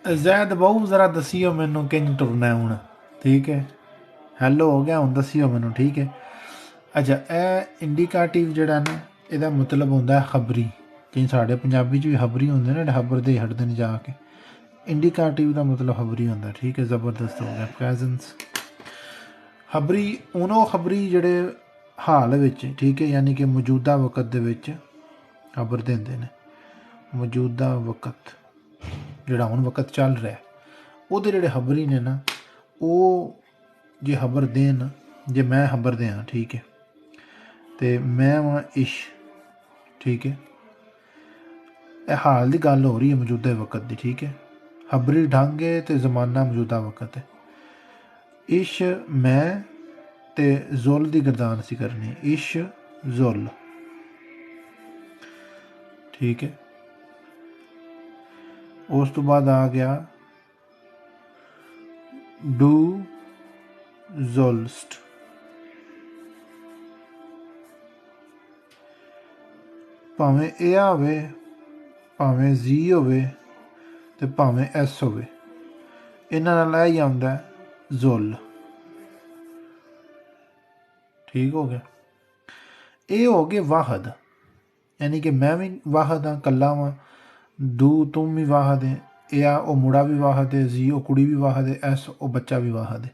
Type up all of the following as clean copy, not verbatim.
ਜ਼ੈਦ ਬਾਊ ਜ਼ਰਾ ਦਸੀਓ ਮੈਨੂੰ ਕਿੰਜ ਟੁਰਨਾ ਹੁਣ। ਠੀਕ ਹੈ, ਹੈਲੋ ਹੋ ਗਿਆ, ਹੁਣ ਦਸੀਓ ਮੈਨੂੰ। ਠੀਕ ਹੈ, ਅੱਛਾ ਇਹ ਇੰਡੀਕਾਟਿਵ ਜਿਹੜਾ ਨਾ ਇਹਦਾ ਮਤਲਬ ਹੁੰਦਾ ਖਬਰੀ। ਕਈ ਸਾਡੇ ਪੰਜਾਬੀ 'ਚ ਵੀ ਖਬਰੀ ਹੁੰਦੇ ਨੇ, ਖਬਰਦੇ ਹਟਦੇ ਨੇ ਜਾ ਕੇ। ਇੰਡੀਕਾਟਿਵ ਦਾ ਮਤਲਬ ਖਬਰੀ ਹੁੰਦਾ। ਠੀਕ ਹੈ, ਜ਼ਬਰਦਸਤ ਹੋ ਗਿਆ। ਪ੍ਰੈਜ਼ੈਂਸ ਖਬਰੀ ਉਹਨੋਂ ਖਬਰੀ ਜਿਹੜੇ ਹਾਲ ਵਿੱਚ, ਠੀਕ ਹੈ, ਯਾਨੀ ਕਿ ਮੌਜੂਦਾ ਵਕਤ ਦੇ ਵਿੱਚ ਖਬਰ ਦਿੰਦੇ ਨੇ। ਮੌਜੂਦਾ ਵਕਤ ਜਿਹੜਾ ਹੁਣ ਵਕਤ ਚੱਲ ਰਿਹਾ, ਉਹਦੇ ਜਿਹੜੇ ਖਬਰੀ ਨੇ ਨਾ, ਉਹ ਜੇ ਖਬਰ ਦੇਣ, ਜੇ ਮੈਂ ਖਬਰ ਦਿਆਂ, ਠੀਕ ਹੈ, ਅਤੇ ਮੈਂ ਵਾਂ ਇਸ਼। ਠੀਕ ਹੈ, ਇਹ ਹਾਲ ਦੀ ਗੱਲ ਹੋ ਰਹੀ ਹੈ ਮੌਜੂਦਾ ਵਕਤ ਦੀ। ਠੀਕ ਹੈ, ਖਬਰੀ ਢੰਗ ਹੈ ਅਤੇ ਜ਼ਮਾਨਾ ਮੌਜੂਦਾ ਵਕਤ ਹੈ। ਇਸ਼ ਮੈਂ ਅਤੇ ਜ਼ੁਲ ਦੀ ਗਰਦਾਨ ਅਸੀਂ ਕਰਨੀ। ਇਸ਼ ਜ਼ੁਲ। ਠੀਕ ਹੈ, ਉਸ ਤੋਂ ਬਾਅਦ ਆ ਗਿਆ ਡੂ ਜ਼ੁਲਸਟ। ਭਾਵੇਂ ਇਹ ਹੋਵੇ, ਭਾਵੇਂ ਜ਼ੀ ਹੋਵੇ ਅਤੇ ਭਾਵੇਂ ਐਸ ਹੋਵੇ, ਇਹਨਾਂ ਨਾਲ ਇਹ ਹੀ ਆਉਂਦਾ ਜ਼ੁਲ। ਠੀਕ ਹੋ ਗਿਆ। ਇਹ ਹੋ ਗਏ ਵਾਹਦ, ਯਾਨੀ ਕਿ ਮੈਂ ਵੀ ਵਾਹਦ ਹਾਂ, ਇਕੱਲਾ ਵਾਂ। ਦੂ ਤੁਮ ਵੀ ਵਾਹਦ ਹੈ। ਇਹ ਆ ਉਹ ਮੁੰਡਾ ਵੀ ਵਾਹਦ ਹੈ। ਜ਼ੀ ਉਹ ਕੁੜੀ ਵੀ ਵਾਹਦ ਹੈ। ਐਸ ਉਹ ਬੱਚਾ ਵੀ ਵਾਹਦ ਹੈ।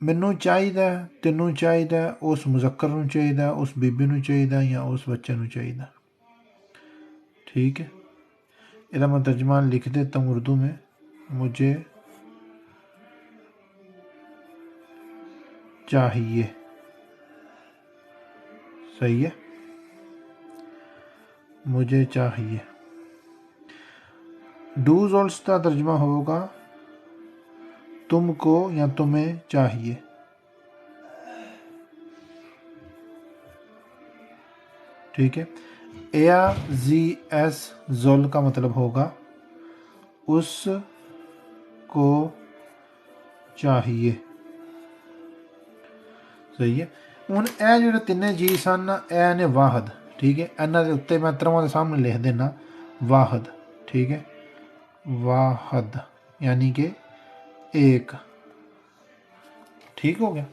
ਮੈਨੂੰ ਚਾਹੀਦਾ, ਤੈਨੂੰ ਚਾਹੀਦਾ, ਉਸ ਮੁਜ਼ੱਕਰ ਨੂੰ ਚਾਹੀਦਾ, ਉਸ ਬੀਬੀ ਨੂੰ ਚਾਹੀਦਾ, ਜਾਂ ਉਸ ਬੱਚੇ ਨੂੰ ਚਾਹੀਦਾ। ठीक है, इधर मैं तर्जमा लिख देता हूँ उर्दू में। मुझे चाहिए। सही है, मुझे चाहिए। डूज ऑल्स का तर्जमा होगा तुमको या तुम्हें चाहिए। ठीक है, ए जी एस जुल का मतलब होगा उसको चाहिए। सही है। ਹੁਣ ਇਹ ਜਿਹੜੇ ਤਿੰਨੇ ਜੀ ਸਨ, ਇਹ ਨੇ ਵਾਹਦ। ਠੀਕ ਹੈ, ਇਹਨਾਂ ਦੇ ਉੱਤੇ ਮੈਂ ਤਰ੍ਹਾਂ ਦੇ ਸਾਹਮਣੇ ਲਿਖ ਦੇਣਾ ਵਾਹਦ। ਠੀਕ ਹੈ, ਵਾਹਦ यानी कि एक। ठीक हो गया।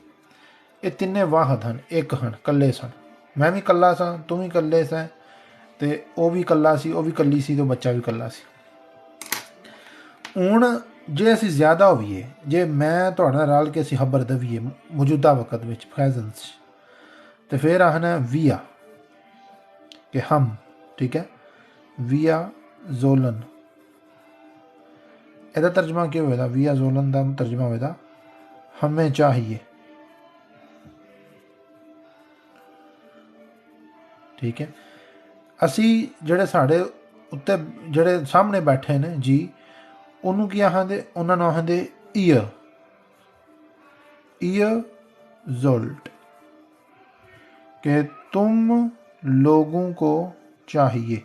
ये तिन्ने वाहद हैं, एक हैं, कल्ले सन। मैं भी कल्ला सा, तू भी कल्ले सा, ते वो भी कल्ला सी, वो भी कल्ली सी, तो बच्चा भी कल्ला सी। हुण जे असीं ज़्यादा होईए, जे मैं तुहाडे नाल रल के असीं खबर दवीए मौजूदा वक्त विच प्रेजेंस, तो फिर आखना विया कि हम। ठीक है, विया ਜ਼ੋਲਨ, ਇਹਦਾ ਤਰਜਮਾ ਕੀ ਹੋਵੇਗਾ? ਵੀਆ ਜ਼ੋਲਨ ਦਾ ਤਰਜਮਾ ਹੋਵੇਗਾ ਹਮੇ ਚਾਹੀਏ। ਠੀਕ ਹੈ, ਅਸੀਂ ਜਿਹੜੇ ਸਾਡੇ ਉੱਤੇ ਜਿਹੜੇ ਸਾਹਮਣੇ ਬੈਠੇ ਨੇ ਜੀ, ਉਹਨੂੰ ਕੀ ਆਖਦੇ? ਉਹਨਾਂ ਨੂੰ ਆਖਦੇ ਈਅਰ, ईयर जोल्ट, कि तुम लोगों को चाहिए।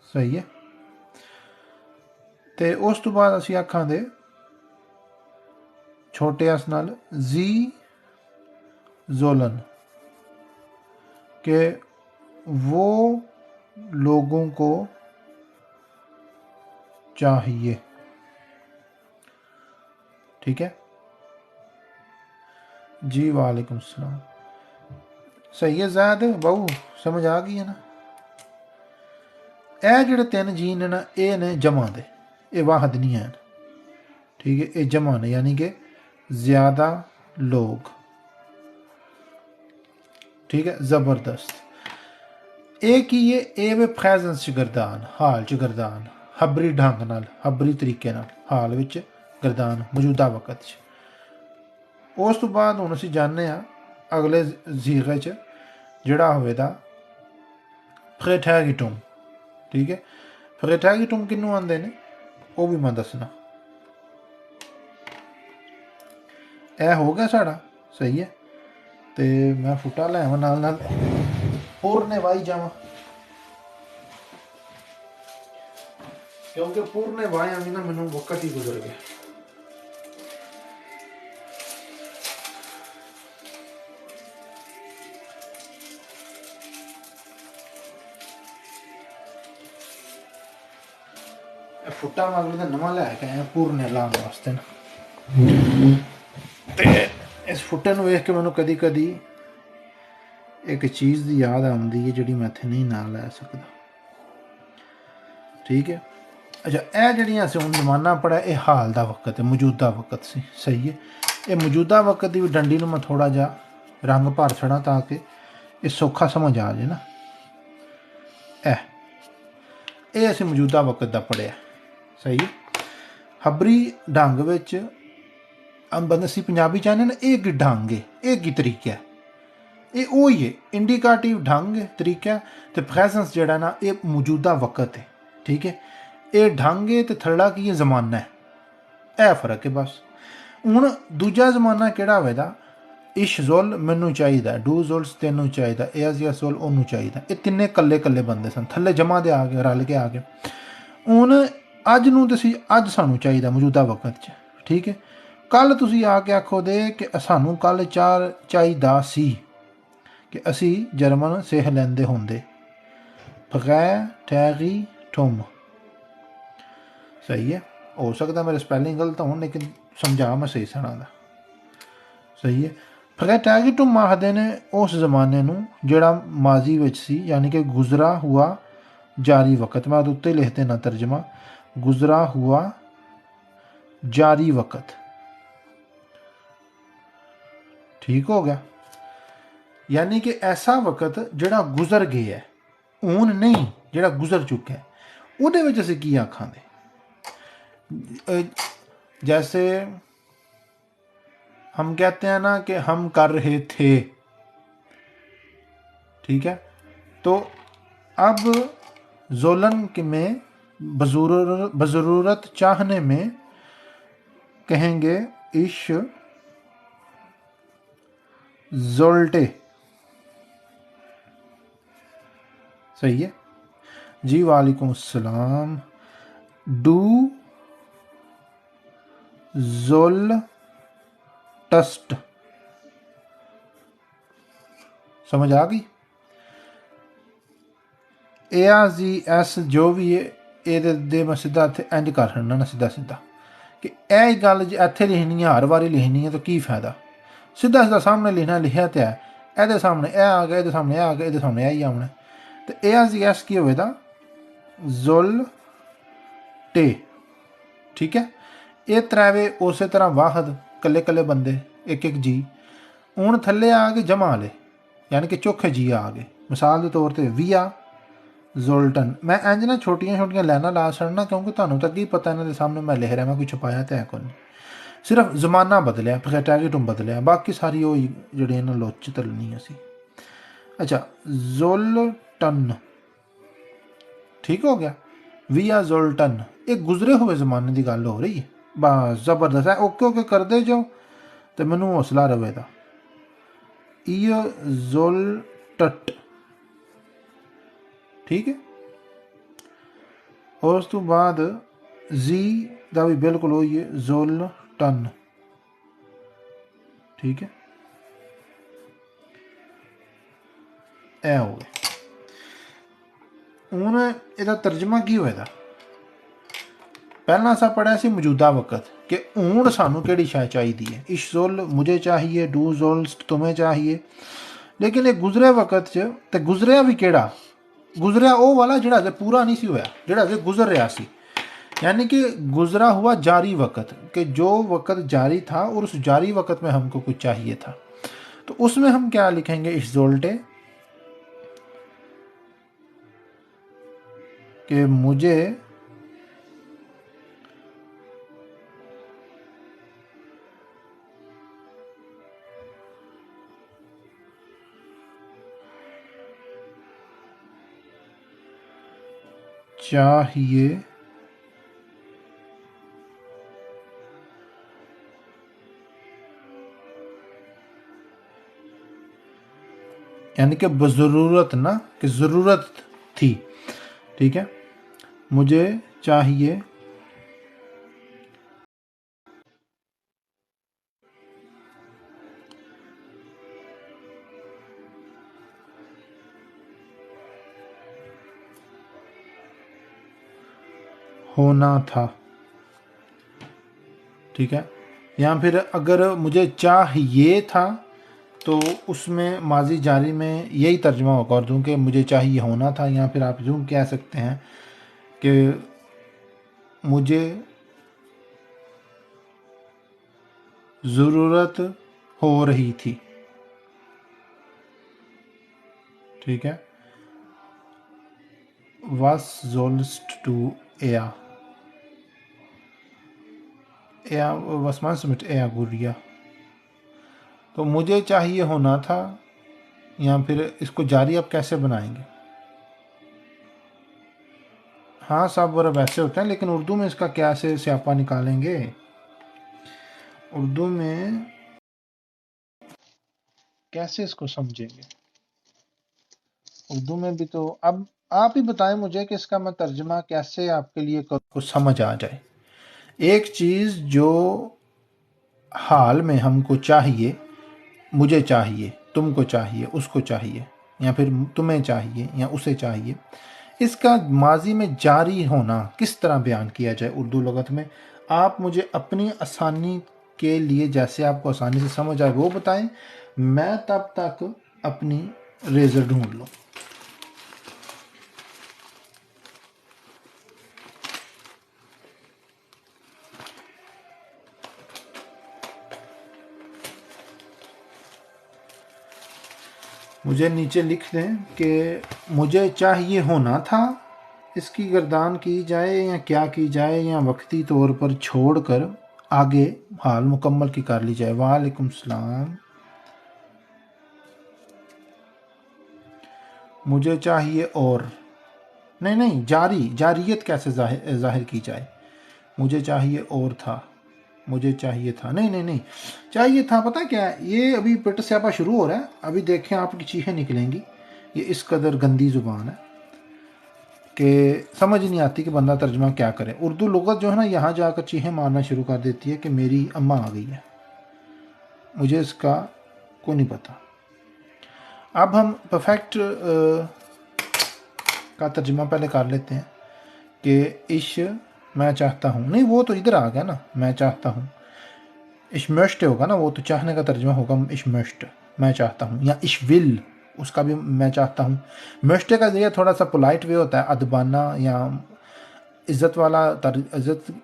सही है। तो उस तो बाद असी आखांगे छोटे अस नाल जी जोलन, कि वो लोगों को चाहिए। ठीक है जी, वालेकुम सलाम। सही है ज़ैद बहू, समझ आ गई है ना? ਇਹ ਜਿਹੜੇ ਤਿੰਨ ਜੀ ਨੇ ਨਾ, ਇਹ ਨੇ ਜਮਾ ਦੇ, ਇਹ ਵਾਹਦ ਨਹੀਂ ਹਨ। ठीक है, ये जमा ने, यानी कि ज़्यादा लोग। ठीक है, ज़बरदस्त। एक ही ये वे प्रेजेंस च गर्दान, हाल च गर्दान, हबरी ढंग नाल, हबरी तरीके नाल, हाल विच गर्दान, मौजूदा वक्त च। उस तो बाद हुण असीं जाने अगले ज़ीगे च जिहड़ा होवेगा फ्रेटैगिटुम। ठीक है, फ्रेटैगिटुम किनू आंदे ने वो भी मैं दसना। यह हो गया साड़ा। सही है, तो मैं फुटा लैव नाल पूरने वाही जावा, क्योंकि पूरने वाहिया भी ना मैनू वक्त ही गुजर गया। फुटा मैं अगले दिन नवा लैके आया पूरने लाने वास्ते ना। ते इस फुटे नूं वेख के मैनू कदी कदी एक चीज़ की याद आती है जिहड़ी मैं इत्थे नहीं नाल लै सकदा। ठीक है, अच्छा, यह जिहड़ियां असीं हुण जमाना पढ़िया, यह हाल दा वक्त है, मौजूदा वक्त सी। सही है, ये मौजूदा वक्त की भी डंडी नूं मैं थोड़ा जा रंग भर छड़ा ताकि ये सौखा समझ आ जाए ना। यह असीं मौजूदा वक्त दा पढ़िया। सही है, हबरी ढंग विच असी पंजाबी चाहने ना, एक ढंग है, एक ही तरीका है, ये वही है। इंडिकाटिव ढंग है, तरीका, तो प्रेजेंस जिहड़ा ना ये मौजूदा वक्त है। ठीक है, ये ढंग है तो थल्ला की है जमाना है, यह फर्क है बस। हुण दूजा जमाना किहड़ा होवेगा? इश जुल मैनू चाहिए, डू जुल्स तेनू चाहिए, एज या जुल ओनू चाहिए। ये तिन्ने कल्ले कल्ले बंदे सन, थल्ले जमा दे आ गए, रल के आ गए। हुण अज नूं ते अज सानू चाहिए मौजूदा वक्त च। ठीक है, कल तुसीं आके आखो दे कि सानू कल चार चाहिदा सी कि असी जर्मन सिख लैंदे होंदे, फ्रैटैगिटुम। सही है, हो सकता मेरे स्पैलिंग गलत हो, लेकिन समझा मैं सही सनांगा। सही है, फ्रैटैगिटुम आखदे ने उस जमाने नूं जिहड़ा माजी विच सी, यानी कि गुजरा हुआ जारी वक्त। मैं उत्ते लिख देना तर्जमा, गुजरा हुआ जारी वक्त। ठीक हो गया, यानी कि ऐसा वक्त जिहड़ा गुजर गया है, हून नहीं, जिहड़ा गुजर चुका है, उहदे विच असीं की आखांगे? जैसे हम कहते हैं ना कि हम कर रहे थे। ठीक है, तो अब जोलन में बज़रूरत चाहने में कहेंगे इश जोल्टे। सही है जी, वालेकुम सलाम। डू जोल टस्ट, समझ आ गई? ARGS जो भी है, ये मैं सीधा इत्थे इंज कर छड़ना ना, सीधा सीधा कि यह गल जे इत्थे लिखनी है, हर बारी लिखनी है, तो की फायदा? सीधा सीधा सामने लिखना, लिखा तो है, ये सामने यह आ गया, ये सामने यह आ गया, ये सामने यही आना। तो ARGS की होगा जुल टे। ठीक है, ये त्रैवे उस तरह वाहद, कल्ले कल्ले बंदे, एक एक जी। हूँ थल्ले आ गए जमा ले, यानी कि चौखे जी आ गए। मिसाल के तौर पर विया ਜ਼ੁਲਟਨ। मैं इंज ना छोटियां छोटियां लाइना ला छड़ना क्योंकि ਤੁਹਾਨੂੰ ਤਾਂ ਕੀ ਪਤਾ ਇਹਨਾਂ ਦੇ ਸਾਹਮਣੇ ਮੈਂ ਲਿਖ ਰਿਹਾ, ਮੈਂ ਕੋਈ ਛੁਪਾਇਆ ਤਾਂ ਹੈ ਕੋਈ ਨਹੀਂ। ਸਿਰਫ ਜ਼ਮਾਨਾ ਬਦਲਿਆ, ਪ੍ਰੈਟੈਗਿਟਮ ਬਦਲਿਆ, ਬਾਕੀ ਸਾਰੀ ਉਹ ਜਿਹੜੇ ਇਹਨਾਂ ਲੋਚ ਤਲਣੀ ਅਸੀਂ। अच्छा ਜ਼ੁਲਟਨ ठीक हो गया। विया ਜ਼ੁਲਟਨ ਇਹ ਗੁਜ਼ਰੇ ਹੋਏ ਜ਼ਮਾਨੇ ਦੀ ਗੱਲ ਹੋ ਰਹੀ ਹੈ। ਬਸ ਜ਼ਬਰਦਸਤ ਹੈ। ਓਕੇ ਓਕੇ ਕਰਦੇ ਜਾਓ ਤੇ ਮੈਨੂੰ ਹੌਸਲਾ ਰਵੇਗਾ। ਇਹ ਜ਼ੁਲਟਟ ठीक है। और उस तो बाद जी का भी बिल्कुल वही है, ਜ਼ੁਲਟਨ ठीक है। ए हो गया। ਹੁਣ ਇਹਦਾ ਤਰਜਮਾ ਕੀ ਹੋਏਗਾ? ਪਹਿਲਾਂ ਅਸਾਂ ਪੜਿਆ ਸੀ ਮੌਜੂਦਾ ਵਕਤ ਕਿ ਹੁਣ ਸਾਨੂੰ ਕਿਹੜੀ ਸ਼ੈ ਚਾਹੀਦੀ ਹੈ। ਇਸ਼ ਜ਼ੁਲ ਮੁਝੇ चाहिए, डू ਜ਼ੁਲ तुम्हें चाहिए। लेकिन ਇਹ ਗੁਜ਼ਰੇ ਵਕਤ 'ਚ ਤੇ ਗੁਜ਼ਰਿਆ ਵੀ ਕਿਹੜਾ? गुजरिया वो वाला जिहड़ा अजे पूरा नहीं सी होया, जिहड़ा अजे गुजर रहा सी, यानी कि गुजरा हुआ जारी वक़्त, कि जो वक़्त जारी था और उस जारी वक़्त में हमको कुछ चाहिए था। तो उसमें हम क्या लिखेंगे? इश ज़ोल्टे कि मुझे चाहिए यानी कि बज़रूरत ना, कि ज़रूरत थी। ठीक है। मुझे चाहिए होना था। ठीक है। या फिर अगर मुझे चाहिए था तो उसमें माजी जारी में यही तर्जमा कर दूँ कि मुझे चाहिए होना था। या फिर आप यूँ कह सकते हैं कि मुझे ज़रूरत हो रही थी। ठीक है। Was sollst du eher? Was meinst du mit eher, गुरिया? तो मुझे चाहिए होना था, या फिर इसको जारी आप कैसे बनाएंगे? हाँ सब वर्ब ऐसे होते हैं, लेकिन उर्दू में इसका क्या से स्यापा निकालेंगे? उर्दू में कैसे इसको समझेंगे? उर्दू में भी तो अब आप ही बताएं मुझे कि इसका मैं तर्जमा कैसे आपके लिए कुछ समझ आ जाए। एक चीज़ जो हाल में हमको चाहिए, मुझे चाहिए, तुमको चाहिए, उसको चाहिए, या फिर तुम्हें चाहिए या उसे चाहिए, इसका माजी में जारी होना किस तरह बयान किया जाए उर्दू लगत में? आप मुझे अपनी आसानी के लिए जैसे आपको आसानी से समझ आए वो बताएं, मैं तब तक अपनी रेज़र ढूंढ लूँ। मुझे नीचे लिख दें कि मुझे चाहिए होना था, इसकी गर्दान की जाए या क्या की जाए, या वक्ती तौर पर छोड़कर आगे हाल मुकम्मल की कर ली जाए। वालेकुम सलाम। मुझे चाहिए और नहीं, जारियत कैसे जाहिर की जाए? मुझे चाहिए और था, मुझे चाहिए था, नहीं चाहिए था। पता क्या है, ये अभी पिट स्यापा शुरू हो रहा है। अभी देखें आपकी चीखें निकलेंगी। ये इस कदर गंदी ज़ुबान है कि समझ नहीं आती कि बंदा तर्जमा क्या करे। उर्दू लुगत जो है ना, यहाँ जाकर चीखें मारना शुरू कर देती है कि मेरी अम्मा आ गई है। मुझे इसका को नहीं पता। अब हम परफेक्ट का तर्जमा पहले कर लेते हैं कि इश मैं चाहता हूँ। नहीं, वो तो इधर आ गया ना, मैं चाहता हूँ। इश मस्ट होगा ना, वो तो चाहने का तर्जमा होगा इश मस्ट, मैं चाहता हूँ। या इश विल, उसका भी मैं चाहता हूँ। मस्ट का जरिए थोड़ा सा पोलाइट वे होता है, अदबाना या इज़्ज़त वाला,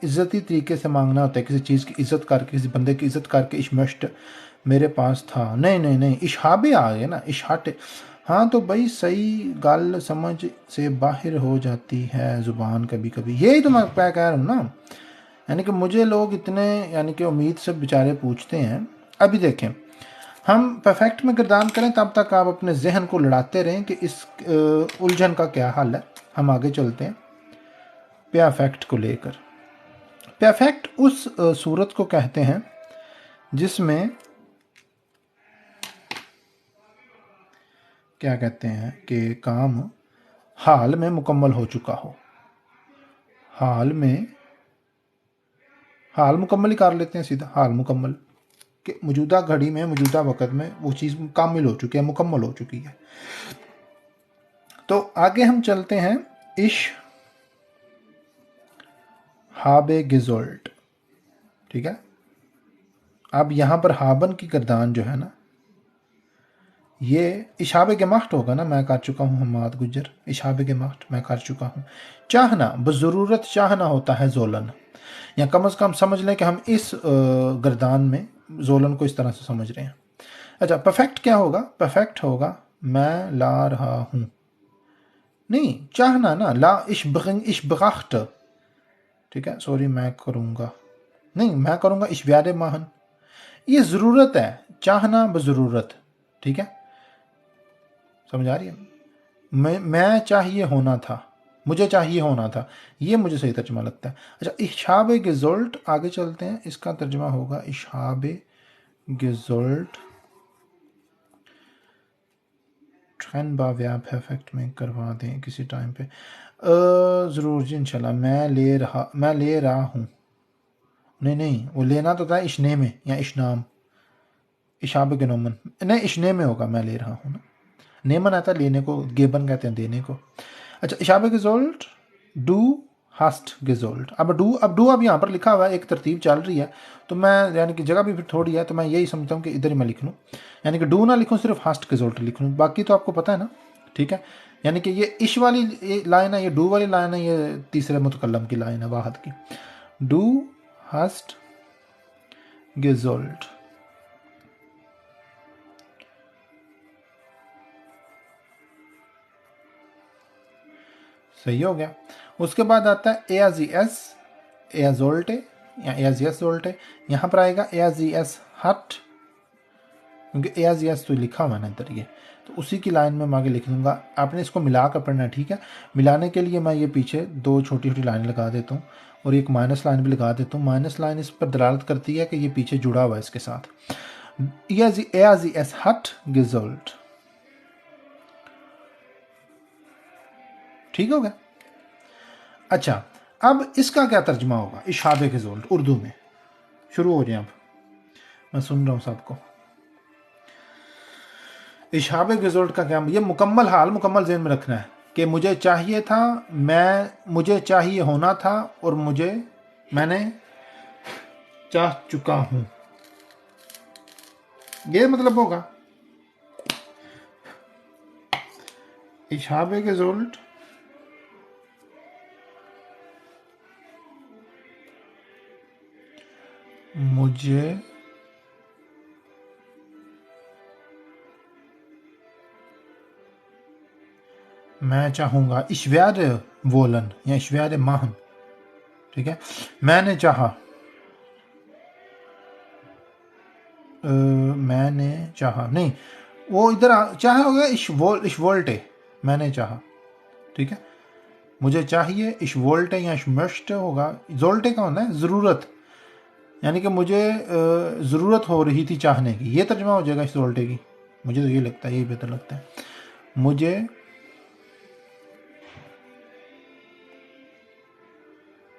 इज़्ज़ती तरीके से मांगना होता है। किसी चीज़ की इज़्ज़त करके, किसी बंदे की इज़्ज़त करके इश मस्ट मेरे पास था। नहीं, इश हा भी आ गया ना, इश हट। हाँ तो भाई सही गल समझ से बाहर हो जाती है ज़ुबान कभी कभी, यही तो मैं कह रहा हूँ ना। यानी कि मुझे लोग इतने यानी कि उम्मीद से बेचारे पूछते हैं। अभी देखें, हम परफेक्ट में किरदार करें तब तक आप अपने जहन को लड़ाते रहें कि इस उलझन का क्या हल है। हम आगे चलते हैं परफेक्ट को लेकर। परफेक्ट उस सूरत को कहते हैं जिसमें क्या कहते हैं कि काम हाल में मुकम्मल हो चुका हो। हाल मुकम्मल ही कर लेते हैं सीधा, हाल मुकम्मल कि मौजूदा घड़ी में मौजूदा वक़्त में वो चीज़ कामिल हो चुकी है, मुकम्मल हो चुकी है। तो आगे हम चलते हैं इश हाबे गिजोल्ट। ठीक है, अब यहाँ पर हाबन की गर्दान जो है ना, ये इशाबे के माहट होगा ना, मैं कर चुका हूँ हमाद गुजर, इशाबे के माहट मैं कर चुका हूँ। चाहना, बज़रूरत चाहना होता है जोलन, या कम से कम समझ लें कि हम इस गर्दान में जोलन को इस तरह से समझ रहे हैं। अच्छा, परफेक्ट क्या होगा? परफेक्ट होगा मैं ला रहा हूँ, नहीं चाहना ना, ला इश्बगाख्त। ठीक है, सॉरी, मैं करूँगा नहीं, मैं करूँगा इश्व्यार माहन। ये ज़रूरत है, चाहना बज़रूरत। ठीक है, समझ आ रही है? मैं चाहिए होना था, मुझे चाहिए होना था, ये मुझे सही तर्जमा लगता है। अच्छा, इशाब गिज़ोल्ट, आगे चलते हैं, इसका तर्जमा होगा इशाब गिज़ोल्ट। ट्रेन बाव्याब परफेक्ट में करवा दें किसी टाइम पे, ज़रूर जी इंशाल्लाह। मैं ले रहा हूँ, नहीं वो लेना तो था इश्ने में या इश्नाम, इशाब के नोमन, नहीं इश्ने में होगा मैं ले रहा हूँ ना, नेमन आता है लेने को, गेबन कहते हैं देने को। अच्छा, इशाब गिज़ोल्ट डू हस्ट गिज़ोल्ट। अब डू अब यहाँ पर लिखा हुआ है, एक तरतीब चल रही है, तो मैं यानी कि जगह भी फिर थोड़ी है, तो मैं यही समझता हूँ कि इधर ही मैं लिख लूँ, यानी कि डू ना लिखूँ, सिर्फ हस्ट गिज़ोल्ट लिख लूँ, बाकी तो आपको पता है ना। ठीक है, यानी कि ये इश वाली ये लाइन है, ये डू वाली लाइन है, ये तीसरे मुतकल्लम की लाइन है वाहद की। डू हस्ट गिज़ोल्ट, सही हो गया। उसके बाद आता है एआजीएस एआजोल्टे या एआजीएस जोल्टे, यहाँ पर आएगा एआजीएस हट, क्योंकि एआजीएस तो लिखा हुआ ना इधर, ये तो उसी की लाइन में मैं आगे लिख दूंगा, आपने इसको मिला कर पढ़ना है। ठीक है, मिलाने के लिए मैं ये पीछे दो छोटी छोटी लाइन लगा देता हूँ और एक माइनस लाइन भी लगा देता हूँ। माइनस लाइन इस पर दलालत करती है कि ये पीछे जुड़ा हुआ है इसके साथ। एआजीएस हट गिज़ोल्ट, ठीक हो गया। अच्छा, अब इसका क्या तर्जमा होगा इशाब गिज़ोल्ट उर्दू में? शुरू हो जाए, अब मैं सुन रहा हूँ सबको। इशाब गिज़ोल्ट का क्या, ये मुकम्मल हाल मुकम्मल ज़हन में रखना है कि मुझे चाहिए था, मुझे चाहिए होना था, और मैंने चाह चुका हूँ, ये मतलब होगा इशाब गिज़ोल्ट। मुझे मैं चाहूँगा इश्व्यार वोलन या इश्व्यार माहन। ठीक है, मैंने चाहा, मैंने चाहा, नहीं वो इधर चाहा होगा इशवोल्टे, मैंने चाहा। ठीक है, मुझे चाहिए इशवोल्टे या इशमश्ट होगा, जोल्टे का होना है ज़रूरत, यानी कि मुझे ज़रूरत हो रही थी चाहने की, ये तर्जमा हो जाएगा इस जोल्टे की। मुझे तो ये लगता है, यही बेहतर लगता है।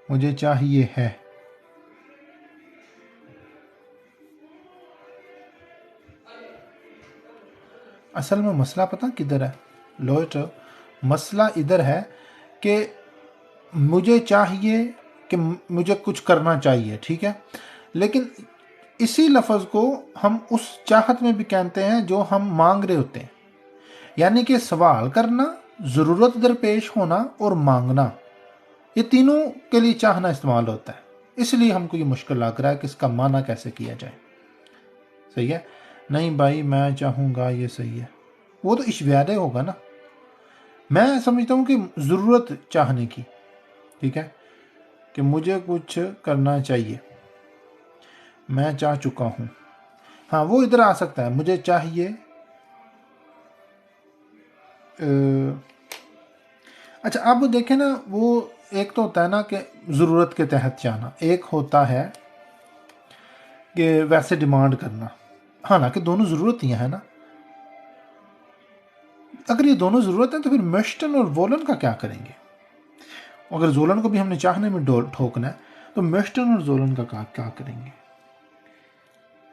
मुझे चाहिए है। असल में मसला पता किधर है लोट, मसला इधर है कि मुझे चाहिए कि मुझे कुछ करना चाहिए। ठीक है, लेकिन इसी लफ्ज़ को हम उस चाहत में भी कहते हैं जो हम मांग रहे होते हैं, यानी कि सवाल करना, ज़रूरत दरपेश होना और मांगना, ये तीनों के लिए चाहना इस्तेमाल होता है। इसलिए हमको ये मुश्किल लग रहा है कि इसका माना कैसे किया जाए। सही है, नहीं भाई मैं चाहूँगा, ये सही है। वो तो इश्व्यादे होगा ना। मैं समझता हूँ कि ज़रूरत चाहने की, ठीक है, कि मुझे कुछ करना चाहिए, मैं चाह चुका हूँ। हाँ, वो इधर आ सकता है, मुझे चाहिए। अच्छा, अब देखें ना, वो एक तो होता है ना कि ज़रूरत के तहत चाहना, एक होता है कि वैसे डिमांड करना। हाँ ना, कि दोनों ज़रूरत ही है ना। अगर ये दोनों ज़रूरत है तो फिर मश्टन और वोलन का क्या करेंगे? अगर जोलन को भी हमने चाहने में ठोकना है तो मश्टन और जोलन का क्या करेंगे?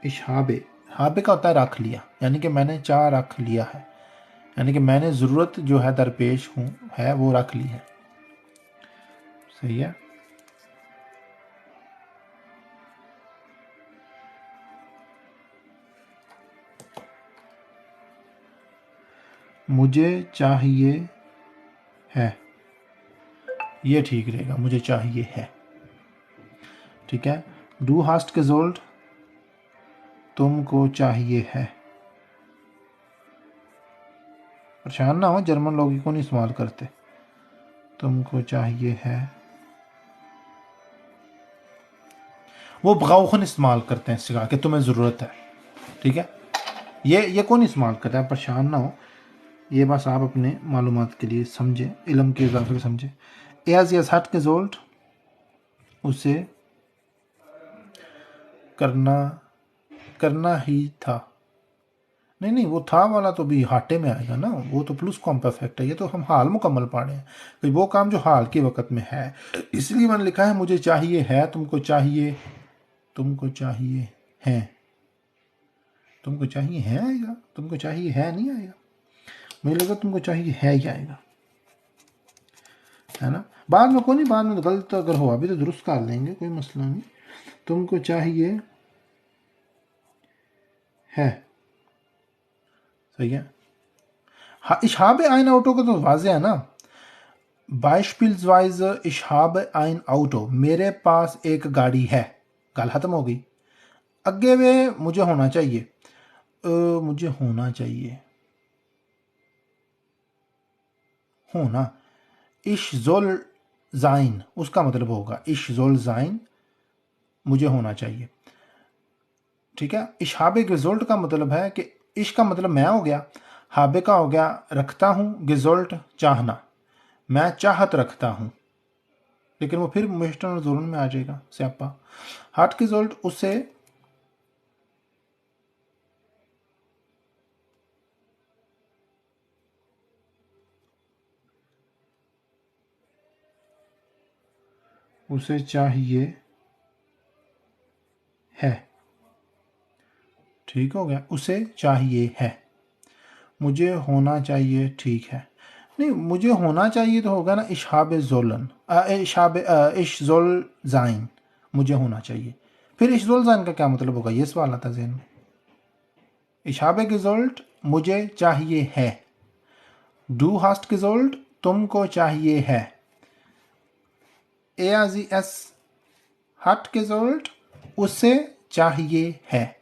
इशाबे, हाबे का होता है रख लिया, यानी कि मैंने चाह रख लिया है, यानी कि मैंने ज़रूरत जो है दरपेश हूँ है वो रख ली है। सही है। मुझे चाहिए है, ये ठीक रहेगा, मुझे चाहिए है। ठीक है। डू हास्ट गेजोल्ट, तुमको चाहिए है। परेशान ना हो, जर्मन लोग को नहीं इस्तेमाल करते। तुमको चाहिए है, वो ब्राउखन इस्तेमाल करते हैं इस जगह कि तुम्हें ज़रूरत है। ठीक है, ये कौन इस्तेमाल करता है? परेशान ना हो, ये बस आप अपने मालूमात के लिए समझें, इल्म के इजाफे को समझें। एज यस हट गेजोल्ट, उसे करना ही था। नहीं, वो था वाला तो भी हाटे में आएगा ना, वो तो प्लस कॉम परफेक्ट है। ये तो हम हाल मुकम्मल पढ़े हैं, तो वो काम जो हाल के वक्त में है, इसलिए मैंने लिखा है मुझे चाहिए है, तुमको चाहिए है। तुमको चाहिए है आएगा, तुमको चाहिए है नहीं आएगा। मुझे लगा तुमको चाहिए है ही आएगा, है ना। बाद में कोई नहीं, बाद में तो गलत अगर हो अभी तो दुरुस्त कर लेंगे, कोई मसला नहीं। तुमको चाहिए है, सही है। हाँ, इशहाब आइन आउटो का तो वाज़े है ना। बाइशपिल्सवाइज इशहाब आइन आउटो, मेरे पास एक गाड़ी है, गल खत्म हो गई। अगे वे मुझे होना चाहिए, मुझे होना चाहिए, होना। इश जोल जाइन, उसका मतलब होगा इश जोल जाइन, मुझे होना चाहिए। ठीक है। इशहाबे गिजोल्ट का मतलब है कि इश का मतलब मैं हो गया, हाबे का हो गया रखता हूँ, गिजोल्ट चाहना, मैं चाहत रखता हूँ। लेकिन वो फिर मिस्टर और जोलन में आ जाएगा स्यापा। हार्ट गिजोल्ट, उसे चाहिए है। ठीक हो गया, उसे चाहिए है। मुझे होना चाहिए, ठीक है। नहीं, मुझे होना चाहिए तो होगा ना इशहाब जोलन, इशहाब इश जोल जाइन, मुझे होना चाहिए। फिर इश जोल जाइन का क्या मतलब होगा, ये सवाल आता जहन में। इशहाब गिजोल्ट, मुझे चाहिए है। डू हास्ट गिजोल्ट, तुमको चाहिए है। एआजी एस हट गिजोल्ट, उसे चाहिए है।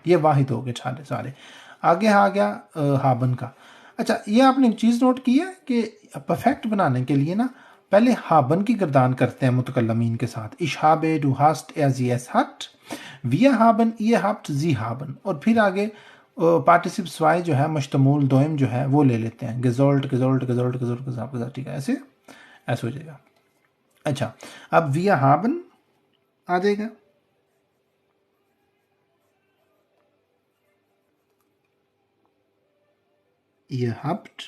ये वाहिद हो गए सारे सारे। आगे आ गया हाबन का। अच्छा, ये आपने चीज़ नोट की है कि परफेक्ट बनाने के लिए ना पहले हाबन की गर्दान करते हैं मुतकल्लमीन के साथ। इशहाबे डू हास्ट एज एस हट, विया हाबन ये हफ्ट जी हाबन, और फिर आगे पार्टिसिप स्वाई जो है मश्तमूल दोयम जो है वो ले लेते हैं, गजोल्ट गजोल्ट गजोल्ट गजोल्ट गजोल्ट। ठीक है, ऐसे ऐसे हो जाएगा। अच्छा, अब विया हाबन आ जाएगा। ये हफ्ट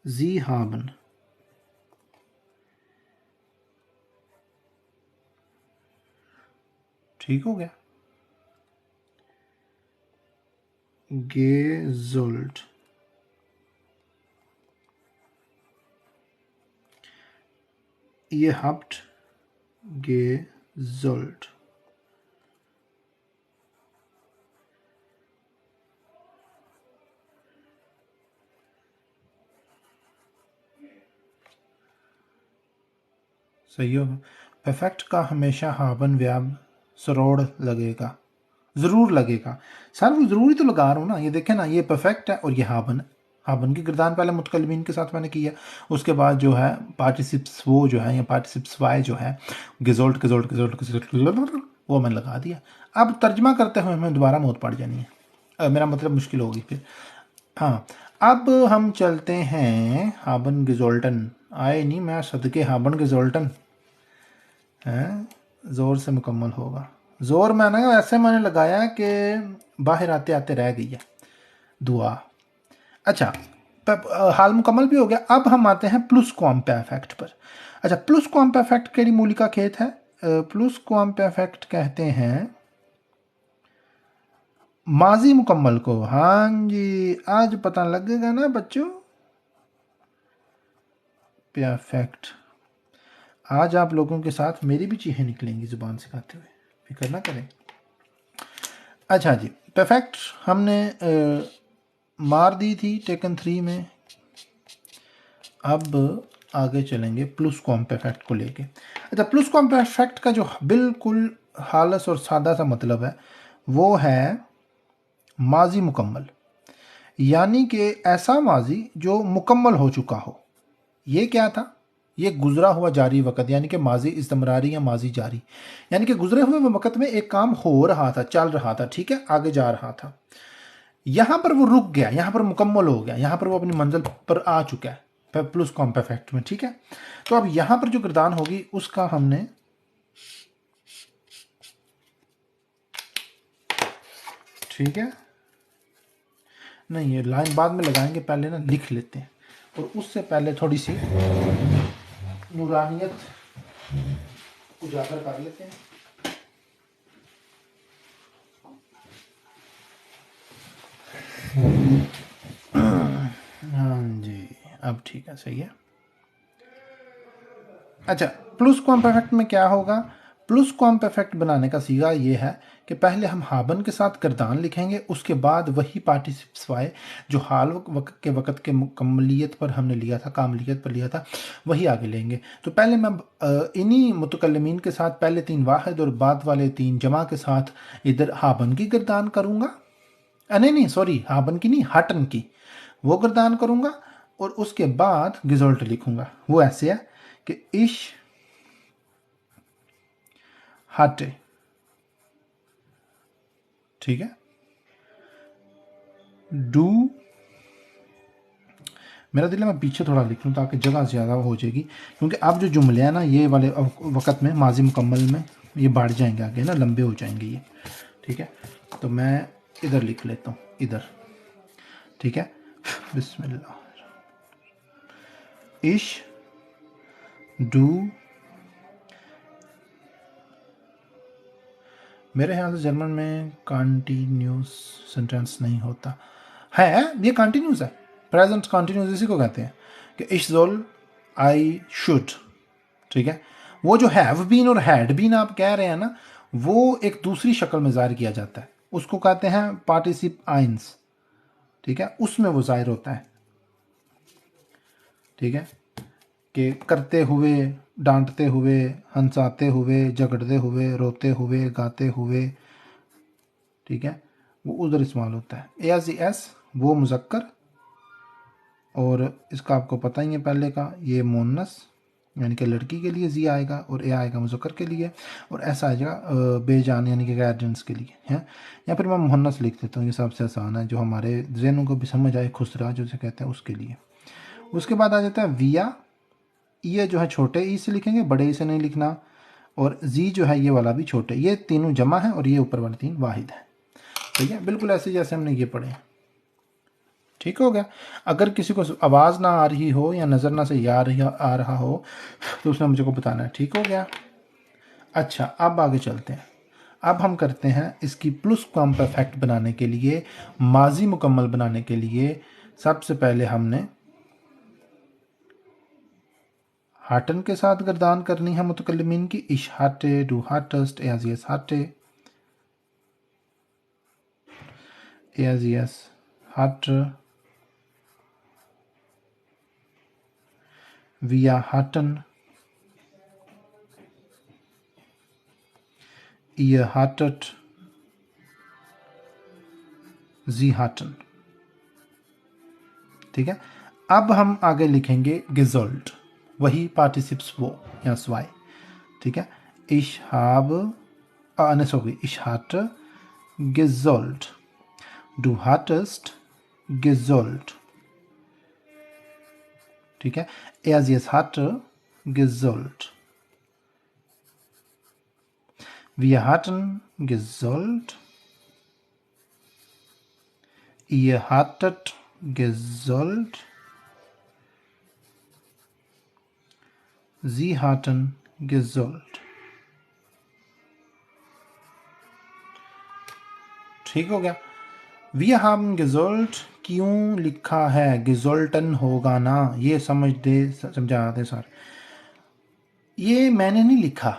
जी हाबन, ठीक हो गया। गेजुल्ट, ये हफ्ट गेजुल्ट। सही होगा। परफेक्ट का हमेशा हाबन व्याब सरोड़ लगेगा, ज़रूर लगेगा सर, वो ज़रूरी तो लगा रहा हूँ ना। ये देखें ना, ये परफेक्ट है और ये हाबन है। हाबन की गिरदान पहले मुतकल्लिमीन के साथ मैंने किया, उसके बाद जो है पार्टिसिप्स वो जो है, या पार्टिसिप्स वाई जो है, गिजोल्ट गिजोल्ट गिजोल्ट गिजोल्ट, वो मैंने लगा दिया। अब तर्जमा करते हुए हमें दोबारा मौत पड़ जानी है, मेरा मतलब मुश्किल होगी फिर। हाँ, अब हम चलते हैं हाबन गिजोल्टन। आए नहीं मैं सदके हाबन गिजोल्टन हैं, ज़ोर से मुकम्मल होगा। ज़ोर मैंने ऐसे मैंने लगाया कि बाहर आते आते रह गई है दुआ। अच्छा, हाल मुकम्मल भी हो गया। अब हम आते हैं प्लस क्वाम इफेक्ट पर। अच्छा, प्लस क्वाम इफेक्ट केड़ी मूलिका खेत है? प्लस क्वाम इफेक्ट कहते हैं माजी मुकम्मल को। हाँ जी, आज पता लगेगा ना बच्चों। परफेक्ट। आज आप लोगों के साथ मेरी भी चीखें निकलेंगी ज़ुबान सिखाते हुए, फिक्र ना करें। अच्छा जी, परफेक्ट हमने मार दी थी टेकन 3 में। अब आगे चलेंगे प्लस कॉम्पेफेक्ट को लेके। अच्छा, प्लस कॉम्पेफेक्ट का जो बिल्कुल खालस और सादा सा मतलब है वो है माजी मुकम्मल, यानी कि ऐसा माजी जो मुकम्मल हो चुका हो। ये क्या था? ये गुजरा हुआ जारी वक़्त, यानी कि माजी इस्तमरारी या माजी जारी, यानी कि गुजरे हुए वक़्त में एक काम हो रहा था, चल रहा था, ठीक है, आगे जा रहा था। यहाँ पर वो रुक गया, यहाँ पर मुकम्मल हो गया, यहाँ पर वो अपनी मंजिल पर आ चुका है प्लस कॉम्पेफेक्ट में, ठीक है। तो अब यहाँ पर जो गिरदान होगी उसका हमने ठीक है, नहीं ये लाइन बाद में लगाएंगे, पहले ना लिख लेते हैं, और उससे पहले थोड़ी सी नूरानियत उजागर कर लेते हैं। हाँ जी, अब ठीक है, सही है। अच्छा, प्लस क्वाम्पेफेक्ट में क्या होगा? प्लस क्वाम्पेफेक्ट बनाने का सीगा ये है कि पहले हम हाबन के साथ गर्दान लिखेंगे, उसके बाद वही पार्टिसिप्स वाई जो हाल के वक़्त के मुकम्मलियत पर हमने लिया था, कामलियत पर लिया था, वही आगे लेंगे। तो पहले मैं इन्हीं मुतकल्लिमीन के साथ पहले 3 वाहिद और बाद वाले 3 जमा के साथ इधर हाबन की गर्दान करूँगा। नहीं सॉरी, हाबन की नहीं, हटन की, वो गर्दान करूँगा, और उसके बाद गिजोल्ट लिखूँगा। वो ऐसे है कि इश हटे, ठीक है। डू, मेरा दिल है मैं पीछे थोड़ा लिख लूँ ताकि जगह ज़्यादा हो जाएगी, क्योंकि अब जो जुमले हैं ना ये वाले वक़्त में माजी मुकम्मल में ये बढ़ जाएंगे आगे ना, लंबे हो जाएंगे ये, ठीक है। तो मैं इधर लिख लेता हूँ, इधर, ठीक है। बिस्मिल्लाह। इश डू, मेरे ख्याल से जर्मन में कंटिन्यूस सेंटेंस नहीं होता है, ये कंटिन्यूस है, प्रेजेंट कंटिन्यूस इसी को कहते हैं कि इश जोल आई शुड, ठीक है। वो जो हैव बीन और हैड बीन आप कह रहे हैं ना, वो एक दूसरी शक्ल में ज़ाहिर किया जाता है, उसको कहते हैं पार्टिसिप आइंस, ठीक है, उसमें वो ज़ाहिर होता है, ठीक है, कि करते हुए, डांटते हुए, हंसाते हुए, झगड़ते हुए, रोते हुए, गाते हुए, ठीक है, वो उधर इस्तेमाल होता है। एस वो मुज़क्कर, और इसका आपको पता ही है पहले का, ये मोनस यानी कि लड़की के लिए जी आएगा, और ए आएगा मुज़क्कर के लिए, और ऐसा आएगा बेजान यानी कि गैर जिन्स के लिए है। या फिर मैं मुहन्नस लिख देता हूँ, ये सबसे आसान है, जो हमारे जहनों को भी समझ आए, खुसरा जो से कहते हैं उसके लिए। उसके बाद आ जाता है विया, ये जो है छोटे ई से लिखेंगे, बड़े ई से नहीं लिखना, और जी जो है ये वाला भी छोटे, ये तीनों जमा है और ये ऊपर वाले 3 वाहिद है, ठीक है, बिल्कुल ऐसे जैसे हमने ये पढ़े। ठीक हो गया। अगर किसी को आवाज़ ना आ रही हो या नज़र ना से आ रहा हो तो उसने मुझे को बताना है। ठीक हो गया। अच्छा, अब आगे चलते हैं। अब हम करते हैं इसकी प्लस क्वाम परफेक्ट बनाने के लिए, माजी मुकम्मल बनाने के लिए सबसे पहले हमने हाटन के साथ गर्दान करनी है मुतकल्लिमीन की। इश हाटे, डू हाटस्ट, एज हाटे, एज हाट, विया हाटन, ihr hattet, जी हाटन। ठीक है, अब हम आगे लिखेंगे gesollt, वही पार्टिसिप्स वो या स्वाई। ठीक है, ich habe sorry, ich hatte gesollt, du hattest gesollt। ठीक है, sie es hatte gesollt, wir hatten gesollt, ihr hattet gesollt, sie hatten gesollt। ठीक हो गया। Wir haben gesollt क्यों लिखा है, gesollten होगा ना, ये समझा दे सर। ये मैंने नहीं लिखा,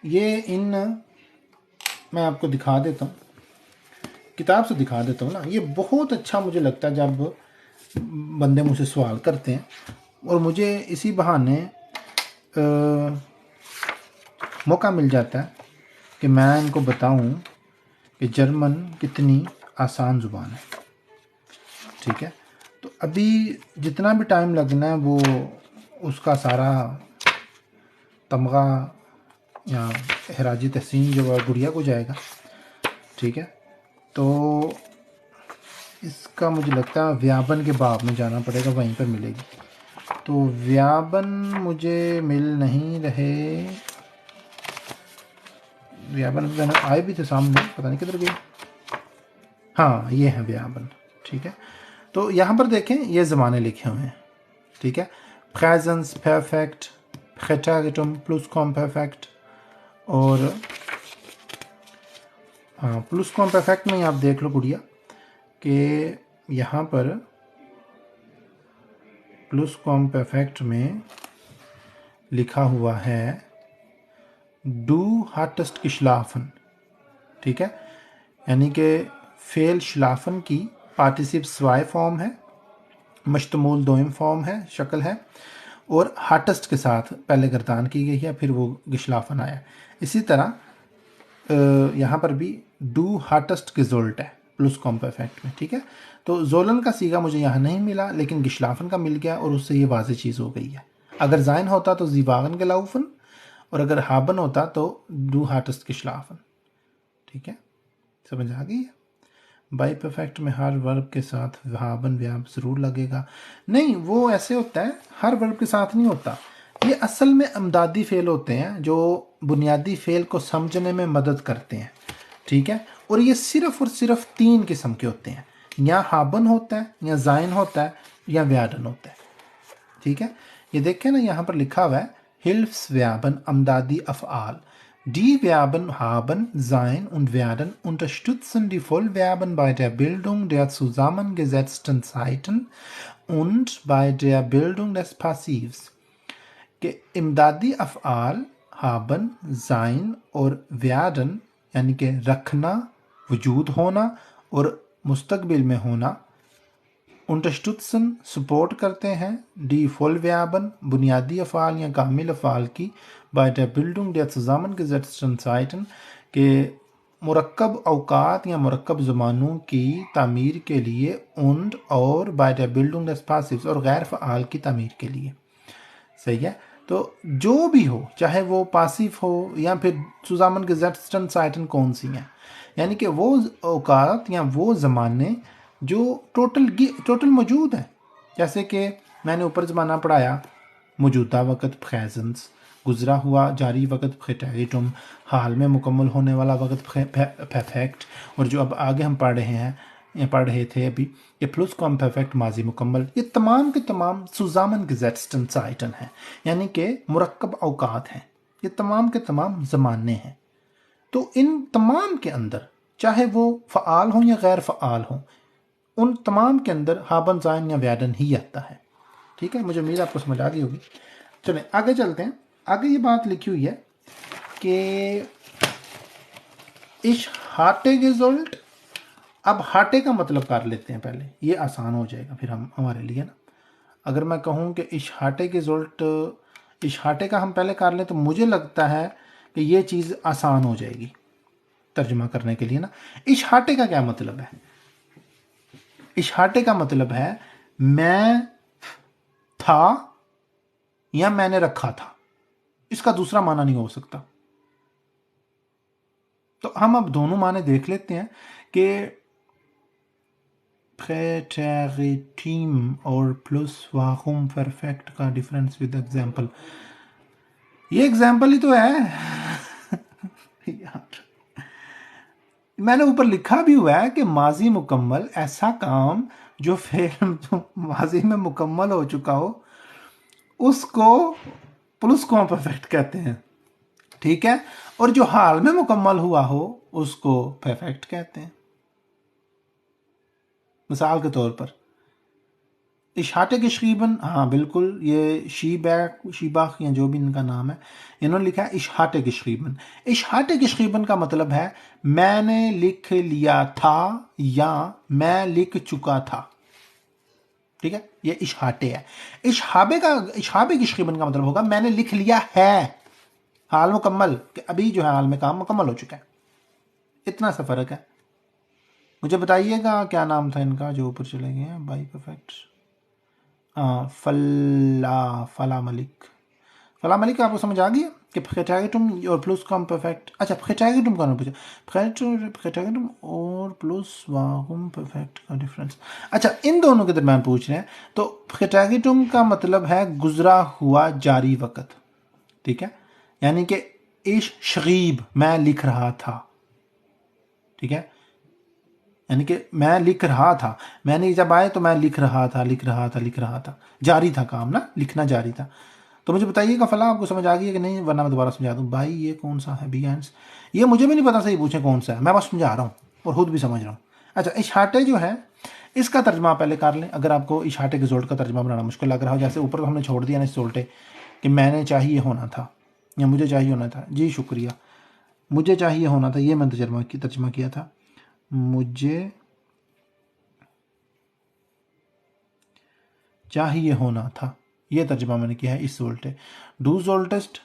ये मैं आपको दिखा देता हूँ, किताब से दिखा देता हूँ ना। ये बहुत अच्छा मुझे लगता है जब बंदे मुझसे सवाल करते हैं और मुझे इसी बहाने मौका मिल जाता है कि मैं इनको बताऊं कि जर्मन कितनी आसान ज़ुबान है। ठीक है, तो अभी जितना भी टाइम लगना है वो उसका सारा तमगा या खराजी तहसीन जो है गुड़िया को जाएगा। ठीक है, तो इसका मुझे लगता है व्यापन के बाब में जाना पड़ेगा, वहीं पर मिलेगी। तो व्यापन मुझे मिल नहीं रहे, व्यापन मैंने आए भी थे सामने, पता नहीं किधर गए। हाँ, ये है व्यापन। ठीक है, तो यहाँ पर देखें ये ज़माने लिखे हुए हैं। ठीक है, प्रेजेंस परफेक्ट, प्रेटेरिटम, प्लुसक्वामपर्फेक्ट और हाँ प्लुसक्वामपर्फेक्ट में आप देख लो गुड़िया कि यहाँ पर प्लुसक्वामपर्फेक्ट में लिखा हुआ है डू हार्टेस्ट geschlafen। ठीक है, यानी कि फेल श्लाफन की पार्टिसिप स्वाय फॉर्म है, मश्तमूल दोइम फॉर्म है, शक्ल है, और हार्टेस्ट के साथ पहले गर्दान की गई है, फिर वो गिशलाफन आया। इसी तरह यहाँ पर भी डू हार्टेस्ट gesollt है प्लुसक्वामपर्फेक्ट में। ठीक है, तो जोलन का सीगा मुझे यहाँ नहीं मिला, लेकिन गिशलाफन का मिल गया और उससे ये वाज़ेह चीज़ हो गई है। अगर जाइन होता तो जीवागन gelaufen और अगर हाबन होता तो डू हार्टेस्ट geschlafen। ठीक है, समझ आ गई है। बाई परफेक्ट में हर वर्ब के साथ हाबन व्याप ज़रूर लगेगा। नहीं, वो ऐसे होता है, हर वर्ब के साथ नहीं होता। ये असल में अमदादी फ़ेल होते हैं जो बुनियादी फ़ेल को समझने में मदद करते हैं। ठीक है, और ये सिर्फ़ और सिर्फ 3 किस्म के होते हैं, या हाबन होता है, या जाइन होता है, या व्याडन होता है। ठीक है, ये देखें ना, यहाँ पर लिखा हुआ है Hilfsverben amdadi Af'al। Die Verben haben, sein und werden unterstützen die Vollverben bei der Bildung der zusammengesetzten Zeiten und bei der Bildung des Passivs। कि इमदादी अफ़आल haben, sein और werden यानी कि रखना, वजूद होना और मुस्तकबिल में होना, unterstützen सपोर्ट करते हैं, डी Vollverben बुनियादी अफ़ाल या कामिल अफ़ाल की, bei der Bildung der zusammengesetzten Zeiten के मुरक्कब अवकात या मुरक्कब ज़मानों की तामीर के लिए, और bei der Bildung des Passivs और गैर फ़आल की तामीर के लिए। सही है, तो जो भी हो, चाहे वो पासिव हो या फिर zusammengesetzten Zeiten कौन सी हैं, यानी कि वो औकात या वो ज़माने जो टोटल मौजूद है। जैसे कि मैंने ऊपर ज़माना पढ़ाया, मौजूदा वक़्त प्रेजेंस, गुज़रा हुआ जारी वक़्त प्रेटेरिटम, हाल में मुकम्मल होने वाला वक़्त परफेक्ट, और जो अब आगे हम पढ़ रहे थे अभी, ये प्लुसक्वामपर्फेक्ट माजी मुकम्मल, ये तमाम के तमाम zusammengesetzten Zeiten हैं, यानी कि मुरक्कब औकात हैं, ये तमाम के तमाम ज़माने हैं। तो इन तमाम के अंदर चाहे वो फ़आल हों या गैर फ़आल हों, उन तमाम के अंदर हाबन, जाइन या व्याडन ही आता है। ठीक है, मुझे उम्मीद आपको समझ आ गई होगी। चलें आगे चलते हैं। आगे ये बात लिखी हुई है कि इश हाटे gesollt। अब हाटे का मतलब कर लेते हैं पहले, ये आसान हो जाएगा फिर हमारे लिए ना। अगर मैं कहूँ कि इश हाटे gesollt, इश हाटे का हम पहले कर लें तो मुझे लगता है कि ये चीज़ आसान हो जाएगी तर्जुमा करने के लिए ना। इश हाटे का क्या मतलब है? इशाटे का मतलब है मैं था या मैंने रखा था, इसका दूसरा माना नहीं हो सकता। तो हम अब दोनों माने देख लेते हैं कि प्रेटेरिटीम और प्लस वाकुम परफेक्ट का डिफरेंस विद एग्जाम्पल। ये एग्जाम्पल ही तो है यार, मैंने ऊपर लिखा भी हुआ है कि माजी मुकम्मल ऐसा काम जो फेल माजी में मुकम्मल हो चुका हो उसको प्लस क्वाम परफेक्ट कहते हैं, ठीक है, और जो हाल में मुकम्मल हुआ हो उसको परफेक्ट कहते हैं। मिसाल के तौर पर इशाटे geschrieben, हाँ बिल्कुल, ये शीबाक या जो भी इनका नाम है, इन्होंने लिखा है इशाटे geschrieben। इशाटे geschrieben का मतलब है मैंने लिख लिया था या मैं लिख चुका था, ठीक है, ये इशाटे है। इशाबे geschrieben का मतलब होगा मैंने लिख लिया है, हाल मुकम्मल, कि अभी जो है हाल में काम मुकम्मल हो चुका है। इतना सा फर्क है। मुझे बताइएगा क्या नाम था इनका जो ऊपर चले गए हैं बाई परफेक्ट। फला मलिक। फला मलिक आपको समझ आ गया कि प्रेटेरिटुम और प्लस कम परफेक्ट। अच्छा, प्रेटेरिटुम का पूछा, प्रेटेरिटुम और प्लस वाहुम परफेक्ट का डिफरेंस। अच्छा, इन दोनों के दरम्यान पूछ रहे हैं। तो प्रेटेरिटुम का मतलब है गुजरा हुआ जारी वक्त, ठीक है, यानी कि इश शरीब मैं लिख रहा था, ठीक है, यानी कि मैं लिख रहा था, मैंने जब आए तो मैं लिख रहा था, जारी था काम ना, लिखना जारी था। तो मुझे बताइएगा फला आपको समझ आ गई है कि नहीं, वरना मैं दोबारा समझा दूं। भाई ये कौन सा है बी एंड्स, ये मुझे भी नहीं पता सही पूछे कौन सा है, मैं बस समझा रहा हूँ और खुद भी समझ रहा हूँ। अच्छा, इशाटे जो है इसका तर्जमा पहले कर लें। अगर आपको इशाटे के जोल्ट का तर्जमा बनाना मुश्किल लग रहा हो, जैसे ऊपर तो हमने छोड़ दिया ना इस जोल्टे कि मैंने चाहिए होना था या मुझे चाहिए होना था, जी शुक्रिया, मुझे चाहिए होना था, ये मैंने तर्जमा किया था, मुझे चाहिए होना था, ये तर्जमा मैंने किया है इस जोल्टे। डू जोल्टेस्ट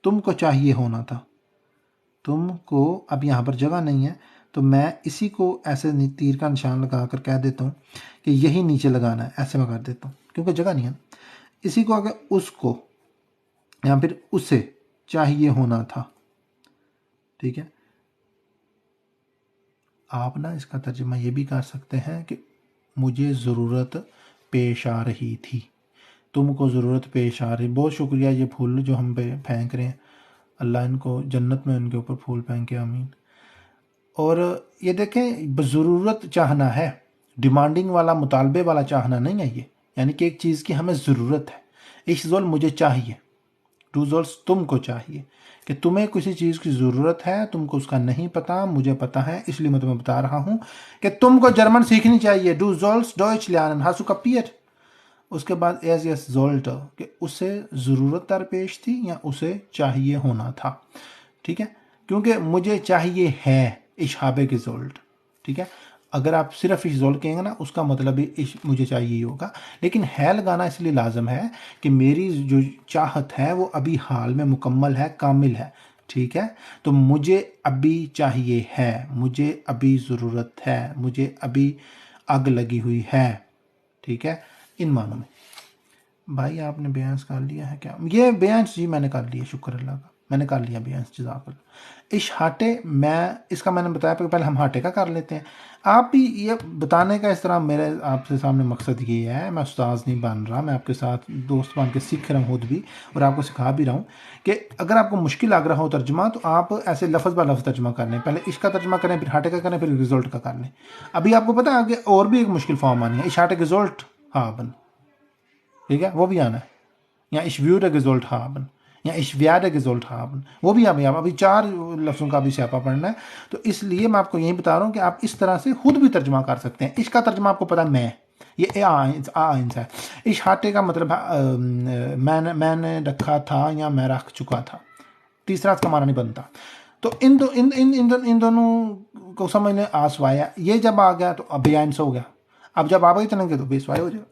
तुमको चाहिए होना था, तुमको, अब यहाँ पर जगह नहीं है तो मैं इसी को ऐसे तीर का निशान लगा कर कह देता हूँ कि यही नीचे लगाना है, ऐसे मैं कर देता हूँ क्योंकि जगह नहीं है। इसी को अगर उसको या फिर उसे चाहिए होना था, ठीक है। आप ना इसका तर्जुमा ये भी कर सकते हैं कि मुझे ज़रूरत पेश आ रही थी, तुमको ज़रूरत पेश आ रही। बहुत शुक्रिया, ये फूल जो हम पे फेंक रहे हैं, अल्लाह इनको जन्नत में उनके ऊपर फूल फेंके, आमीन। और ये देखें, ज़रूरत चाहना है, डिमांडिंग वाला, मुतालबे वाला चाहना नहीं है ये, यानी कि एक चीज़ की हमें ज़रूरत है। इश्ज़ोल मुझे चाहिए, टूजोल्स तुमको चाहिए, कि तुम्हें किसी चीज़ की ज़रूरत है, तुमको उसका नहीं पता, मुझे पता है, इसलिए मैं तुम्हें बता रहा हूँ कि तुमको जर्मन सीखनी चाहिए। Do जोल्स Deutsche lernen, हासु कापिert। उसके बाद एज यस जोल्ट, कि उसे ज़रूरत दरपेश थी या उसे चाहिए होना था, ठीक है, क्योंकि मुझे चाहिए है इशाबे के जोल्ट, ठीक है। अगर आप सिर्फ इस जोल कहेंगे ना, उसका मतलब भी मुझे चाहिए ही होगा, लेकिन है लगाना इसलिए लाजम है कि मेरी जो चाहत है वो अभी हाल में मुकम्मल है, कामिल है, ठीक है। तो मुझे अभी चाहिए है, मुझे अभी ज़रूरत है, मुझे अभी आग लगी हुई है, ठीक है, इन मानों में। भाई आपने बयान कर लिया है क्या? ये बयान जी मैंने कर लिया, शुक्र अल्लाह का, मैंने कर लिया बयान, जज़ाकल्लाह। इस हाटे मैं इसका मैंने बताया, पहले हम हाटे का कर लेते हैं। आप भी ये बताने का, इस तरह मेरे आपसे सामने मकसद ये है, मैं उस्ताद नहीं बन रहा, मैं आपके साथ दोस्त बन के सीख रहा हूँ खुद भी, और आपको सिखा भी रहा हूँ कि अगर आपको मुश्किल लग रहा हो तर्जमा, तो आप ऐसे लफ्ज़ ब लफ्ज़ तर्जमा कर लें, पहले इसका तर्जमा करें, फिर हाटे का करें, फिर रिजल्ट का कर लें। अभी आपको पता है आगे और भी एक मुश्किल फॉर्म आनी है, इस हाटे रिजल्ट हाबन, ठीक है, वो भी आना है, या ich würde gesollt haben, या ich werde gesollt haben, वो भी अभी 4 लफ्ज़ों का भी स्यापा पढ़ना है। तो इसलिए मैं आपको यही बता रहा हूँ कि आप इस तरह से खुद भी तर्जमा कर सकते हैं। इसका तर्जमा आपको पता है, मैं, ये आइंस है। इस हाटे का मतलब है मैंने रखा था या मैं रख चुका था, तीसरा इसका माना नहीं बनता। तो इन दोनों को समझने आसवाया, ये जब आ गया तो अब आइंस हो गया, अब जब आप ही चलेंगे तो बेसवाय हो जाएगा।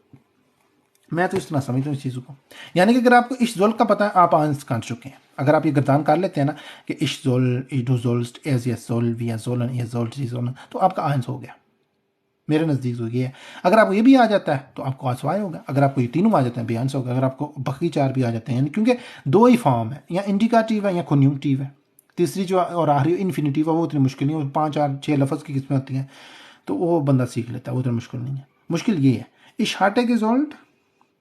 मैं तो इस तरह समझता हूँ इस चीज़ों को, यानी कि अगर आपको इश जोल का पता है, आप आंस कर चुके हैं। अगर आप ये गर्दान कर लेते हैं ना कि इश जोल, इडू जोल्स्ट, एज यस जोल, वी जोलन, ये जोल, जी जोलन, तो आपका आंस हो गया। मेरे नज़दीक तो ये है। अगर आपको ये भी आ जाता है तो आपको आसवाय होगा, अगर आपको ये तीनों आ जाते हैं बेयांस होगा, अगर आपको बाकी चार भी आ जाते हैं, क्योंकि दो ही फॉर्म है, या इंडिकाटिव है या कॉन्यूंक्टिव है। तीसरी जो और आखिरी इन्फिनिटिव है वो उतनी मुश्किल नहीं है, 5 4 6 लफ्ज़ की किस्में होती हैं, तो वो बंदा सीख लेता है, वो उतना मुश्किल नहीं है। मुश्किल ये है इशाटे के रिजल्ट।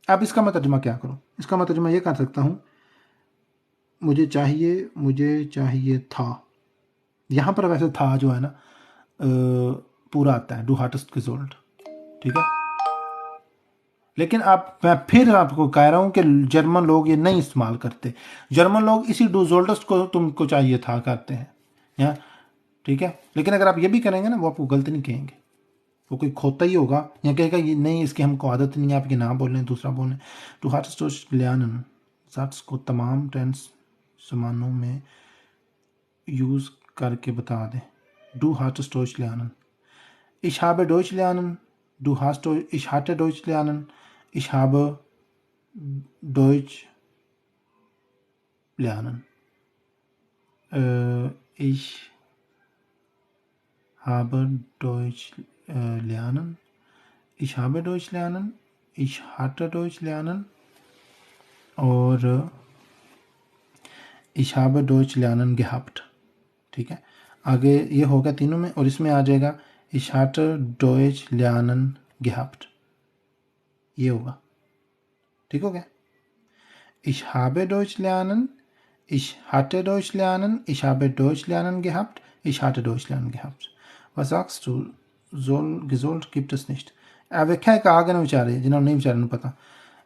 अब इसका मैं तर्जुमा क्या करूँ? इसका मैं तर्जुमा ये कर सकता हूँ, मुझे चाहिए था। यहाँ पर वैसे था जो है ना पूरा आता है, डू हार्टेस्ट रिजल्ट, ठीक है। लेकिन अब मैं फिर आपको कह रहा हूँ कि जर्मन लोग ये नहीं इस्तेमाल करते। जर्मन लोग इसी डूजोल्टस को तुमको चाहिए था करते हैं, या ठीक है। लेकिन अगर आप ये भी करेंगे ना, वो आपको गलत नहीं कहेंगे, वो कोई खोता ही होगा या कहेगा ये नहीं, इसकी हमको आदत नहीं है, आप ये ना बोलें दूसरा बोलें। टू हार्टेस्ट ल्यानन साट्स को तमाम टेंस समानों में यूज़ करके बता दें। डू हार्टेस्ट ल्यानन, Ich habe Deutsch lernen, du hast Deutsch, ich hatte Deutsch lernen, ich habe Deutsch lernen. Ich habe Deutsch lernen, ich habe Deutsch lernen, ich hatte Deutsch lernen और ich habe Deutsch lernen gehabt, ठीक है। आगे ये होगा तीनों में, और इसमें आ जाएगा Ich hatte Deutsch lernen gehabt, ये होगा, ठीक हो गया। Ich habe Deutsch lernen, ich hatte Deutsch lernen, ich habe Deutsch lernen gehabt, ich hatte Deutsch lernen gehabt. Was sagst du? Gesollt gibt es nicht. व्याख्या का आगे ना बेचारे जिन्होंने नहीं बेचारे पता।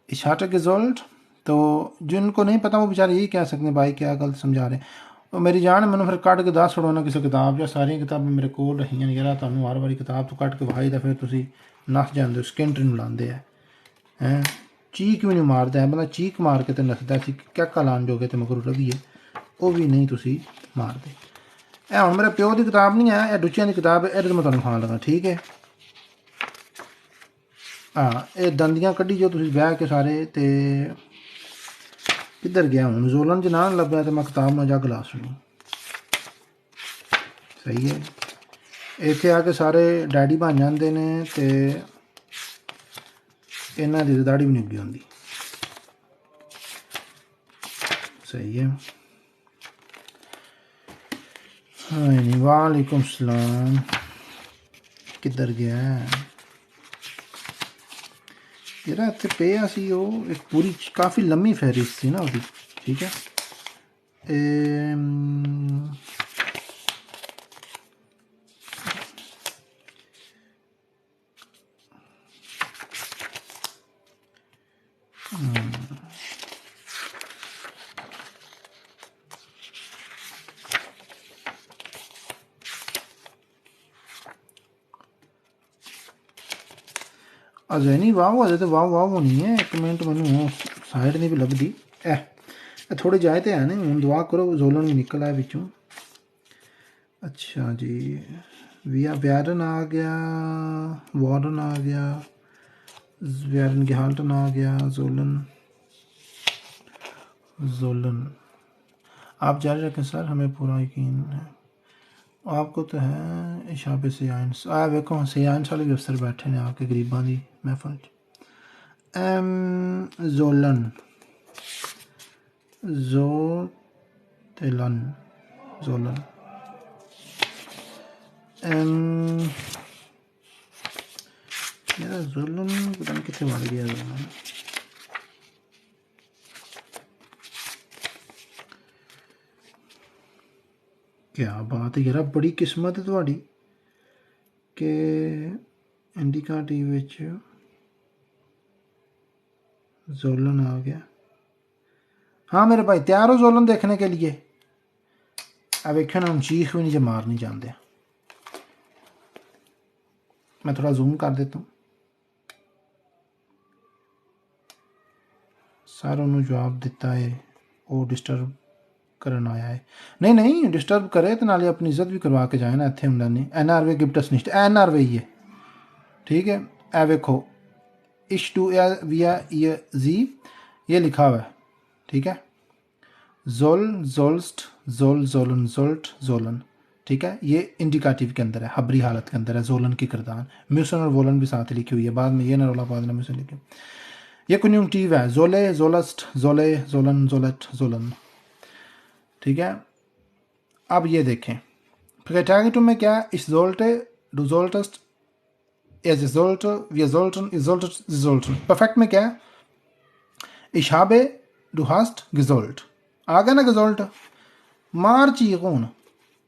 Ich hatte gesollt, तो जिनको नहीं पता वो बेचारे यही कह सकते हैं भाई क्या गलत समझा रहे। और मेरी जान मैंने फिर कट के दस छड़ोना किसी किताब या सारिया किताबें मेरे को रही यार तुम हर बारी किताब तो कट के वाई तो फिर तुम नस जाते हो, स्किंट नहीं लाते हैं, चीक भी नहीं मारता है बंदा, चीक मार के तो नसदा सी कैका लान जोगे तो मगर रवीए वो भी नहीं तुसी मारते। ए हुण मेरे प्यो की किताब नहीं है, डुचियां की किताब है, ये मैं तुहानूं खान लगा, ठीक है। हाँ ये दंदियां कड्ढी जो तुसीं बह के सारे, ते किधर गया हूँ जोलन च ना लभ्या तो मैं किताब में जा गिलास सुनी, सही है। इत्थे आके सारे डैडी बन जाते ने ते इन्हां दी दाढ़ी भी नहीं उग्गी होंदी, सही है। हाँ नहीं, वालेकुम सलाम, किधर गया यार, इत्थे पिया सी वो एक पूरी काफ़ी लम्मी फहरिस्त थी ना उसकी, ठीक है। अजे नहीं वाह अजे तो वाह वाह होनी है, एक मिनट मैं साइड नहीं भी लभदी थोड़े जाए तो है नहीं, हूँ दुआ करो जोलन भी निकल आए बिचों। अच्छा जी, व्यारन आ गया, वारन आ गया, व्यारन गेहाल्टन आ गया, जोलन आप जारी रखें सर, हमें पूरा यकीन है आपको तो है। इशाबे से आइंस वेखो से आइंस वाले भी अफसर बैठे ने आपके गरीबां दी महफल जोलन जोलन यार जोलन पता नहीं कितने बढ़ गया जोलन। क्या बात है यार, बड़ी किस्मत है थोड़ी कि इंडिका टीवी जोलन आ गया। हाँ मेरे भाई तैयार हो जोलन देखने के लिए? अब वेख्यो ना, हम चीख भी नहीं मार नहीं जानते। मैं थोड़ा जूम कर देता हूँ, सर उन्होंने जवाब दिता है वो डिस्टर्ब करन आया है। नहीं नहीं डिस्टर्ब करे तो नाले अपनी इज्जत भी करवा के जाए ना, इतने होंगे नहीं। NRW गिफ्टस नहीं, NRW ही है, ठीक है। ए वेखो इश टू विया जी ये लिखा हुआ है, ठीक है। जोल जोल्स्ट जोल जोलन जोल्ट जोलन, ठीक है, ये इंडिकाटिव के अंदर है, हबरी हालत के अंदर है, जोलन की किरदान, म्यूसन और वोलन भी साथ लिखी हुई है, बाद में ये ना रोला बाद म्यूसन लिखे। ये कन्यूंटिव है, जोले, जोलस्ट, जोले, जोलन, जोलट, जोलन। ठीक है, अब ये देखें फ्रेगेटागिटुम में क्या है, इस जोल्टे, डू जोल्टस्ट, एज जोल्ट, वी जोल्टन, इज जोल्ट, जोल्टन। परफेक्ट में क्या है, ich habe, du hast gesollt। आ गया ना gesollt, मार चाहिए कौन,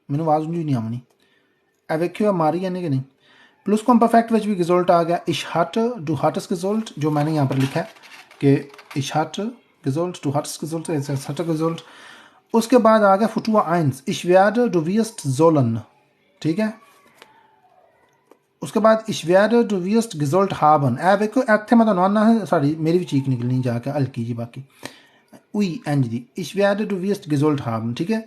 मैंने आवाज नहीं आमनी, ए वेखियो मारी यानी कि नहीं। प्लस कॉम परफेक्ट विच भी gesollt आ गया, ich hatte, du hattest gesollt, जो मैंने यहाँ पर लिखा है कि ich hatte gesollt, du hattest gesollt, es hatte gesollt। उसके बाद आ गया फुटुआ eins, ich werde, du wirst sollen। ठीक है, उसके बाद ich werde, du wirst gesollt haben। ए वेखो इत्थे मैं तुहानू आना है, सॉरी मेरी भी चीक निकलनी जाके हल्की जी, बाकी उई इंज दी, ich werde, du wirst gesollt haben। ठीक है,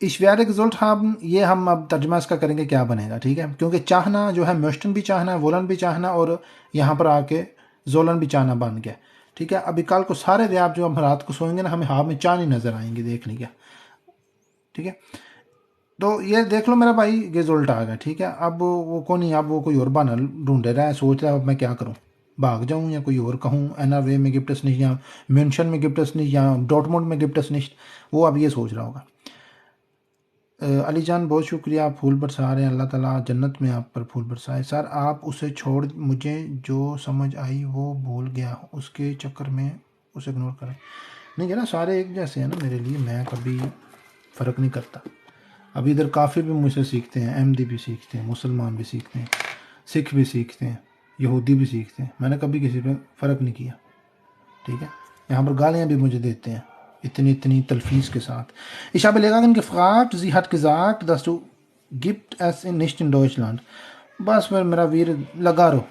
ich werde gesollt haben, ये हम अब तर्जमा इसका करेंगे क्या बनेगा। ठीक है, क्योंकि चाहना जो है möchten भी चाहना है, वोलन भी चाहना, और यहाँ पर आके जोलन भी चाहना बन गया। ठीक है, अभी कल को सारे व्याप जो हम रात को सोएंगे ना, हमें हाथ में चाह नहीं नजर आएंगे, देख लिया। ठीक है, तो ये देख लो मेरा भाई गेजोल्ट आ गया। ठीक है, अब वो कौन नहीं, अब वो कोई और बहाना ढूंढे रहा है, सोच रहा है अब मैं क्या करूं, भाग जाऊं या कोई और कहूं एनआरवे में गिफ्टस नहीं, या म्यूनशन में गिफ्टस नहीं, या डॉटमोंड में गिफ्टस नहीं, वो अब ये सोच रहा होगा। अली जान बहुत शुक्रिया, आप फूल बरसा रहे हैं, अल्लाह ताला जन्नत में आप पर फूल बरसाए। सर आप उसे छोड़, मुझे जो समझ आई वो भूल गया, उसके चक्कर में उसे इग्नोर करें। नहीं कहना सारे एक जैसे हैं ना मेरे लिए, मैं कभी फ़र्क नहीं करता। अभी इधर काफ़िर भी मुझसे सीखते हैं, अहमदी भी सीखते हैं, मुसलमान भी सीखते हैं, सिख भी सीखते हैं, यहूदी भी सीखते हैं, मैंने कभी किसी पे फ़र्क नहीं किया। ठीक है, यहाँ पर गालियाँ भी मुझे देते हैं इतनी इतनी तलफीज़ के साथ। Ich habe Lehrerin gefragt, sie hat gesagt, dass du gibt es nicht in Deutschland। बस फिर मेरा वीर लगा रहो,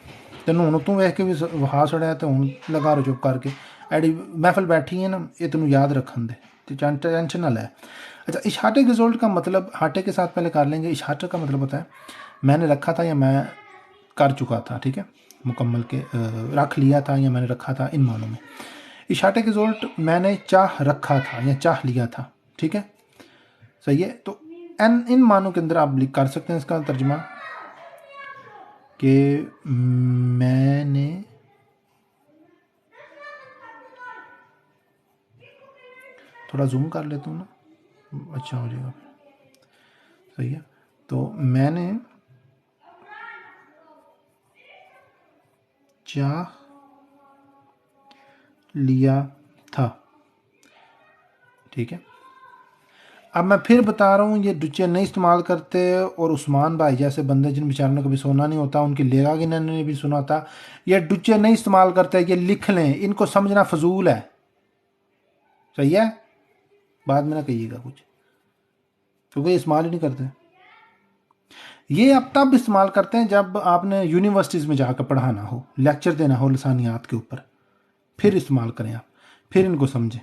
तेन हूँ तू वेख के भी वहा सड़िया, तो हूँ लगा रहो चुप करके, एडी महफिल बैठी है ना, ये तेन याद रखन दे, टेंशन ना ले। अच्छा, इशाटे गेजोल्ट का मतलब, हाटे के साथ पहले कर लेंगे। इशाटे का मतलब होता है मैंने रखा था या मैं कर चुका था। ठीक है, मुकम्मल के रख लिया था या मैंने रखा था, इन मानों में। इशाटे गेजोल्ट मैंने चाह रखा था या चाह लिया था। ठीक है, सही है, तो इन मानों के अंदर आप कर सकते हैं इसका तर्जुमा कि मैंने थोड़ा जूम कर लेता हूँ ना, अच्छा हो जाएगा। सही है, तो मैंने चाह लिया था। ठीक है, अब मैं फिर बता रहा हूँ, ये डुचे नहीं इस्तेमाल करते, और उस्मान भाई जैसे बंदे जिन बेचारों ने कभी सुना नहीं होता, उनकी लेगा कि ने भी सुना था, ये डुचे नहीं इस्तेमाल करते, ये लिख लें, इनको समझना फजूल है। सही है, बाद में ना कहिएगा कुछ, क्योंकि इस्तेमाल ही नहीं करते। ये अब तब इस्तेमाल करते हैं जब आपने यूनिवर्सिटीज़ में जाकर पढ़ाना हो, लेक्चर देना हो लसानियात के ऊपर, फिर इस्तेमाल करें आप, फिर इनको समझें।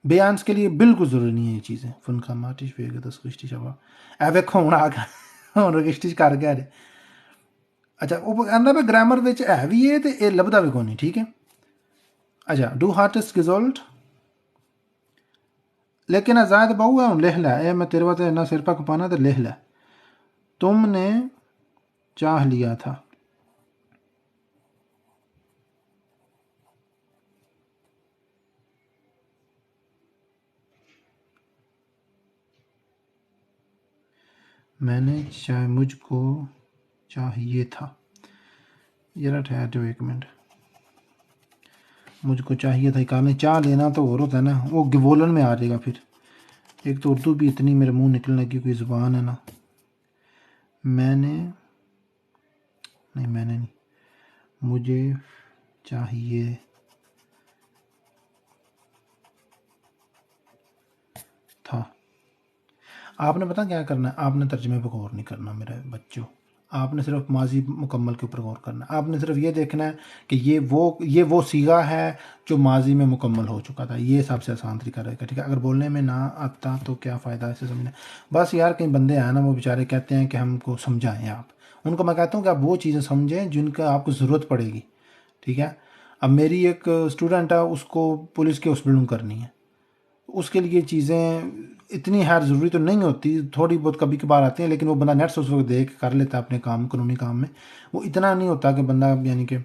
बयान के लिए बिल्कुल ज़रूरी नहीं है ये चीज़ें। फुनखा माटिश वेग दस किश्ती शबा ए वेखो हूँ आ गया, हूँ किश्ती कर गया रे। अच्छा, वो कहना पे ग्रामर विच है भी ये, तो ये लभदा भी कोई नहीं। ठीक है, अच्छा, डू हार्टेस्ट गेजोल्ट, लेकिन आजाद बहु है, लिख लै, ये मैं तेरे वास्ते इन्ना सिर पा पाना, तो लिख लै, तुमने चाह लिया था। मैंने चाहे मुझको चाहिए था, जरा ठहर जाओ एक मिनट, मुझको चाहिए था, कारण चाह लेना तो और होता है ना, वो गिवोलन में आ जाएगा फिर। एक तो उर्दू भी इतनी मेरे मुंह निकलने लगी, कोई ज़ुबान है ना। मैंने नहीं, मुझे चाहिए था। आपने पता क्या करना है, आपने तर्जमे पर गौर नहीं करना मेरे बच्चों, आपने सिर्फ माजी मुकम्मल के ऊपर गौर करना है। आपने सिर्फ ये देखना है कि ये वो सीगा है जो माजी में मुकम्मल हो चुका था, ये सबसे आसान तरीका रहेगा। ठीक है, अगर बोलने में ना आता तो क्या फ़ायदा ऐसे समझना। बस यार कई बंदे हैं ना, वो बेचारे कहते हैं कि हमको समझाएं आप, उनको मैं कहता हूँ कि आप वो चीज़ें समझें जिनका आपको ज़रूरत पड़ेगी। ठीक है, अब मेरी एक स्टूडेंट है, उसको पुलिस की उस बिल्डिंग करनी है, उसके लिए चीज़ें इतनी खैर ज़रूरी तो नहीं होती, थोड़ी बहुत कभी कभार आती हैं, लेकिन वो बंदा नेट से उस वक्त देख कर लेता है अपने काम, कानूनी काम में। वो इतना नहीं होता कि बंदा, यानी कि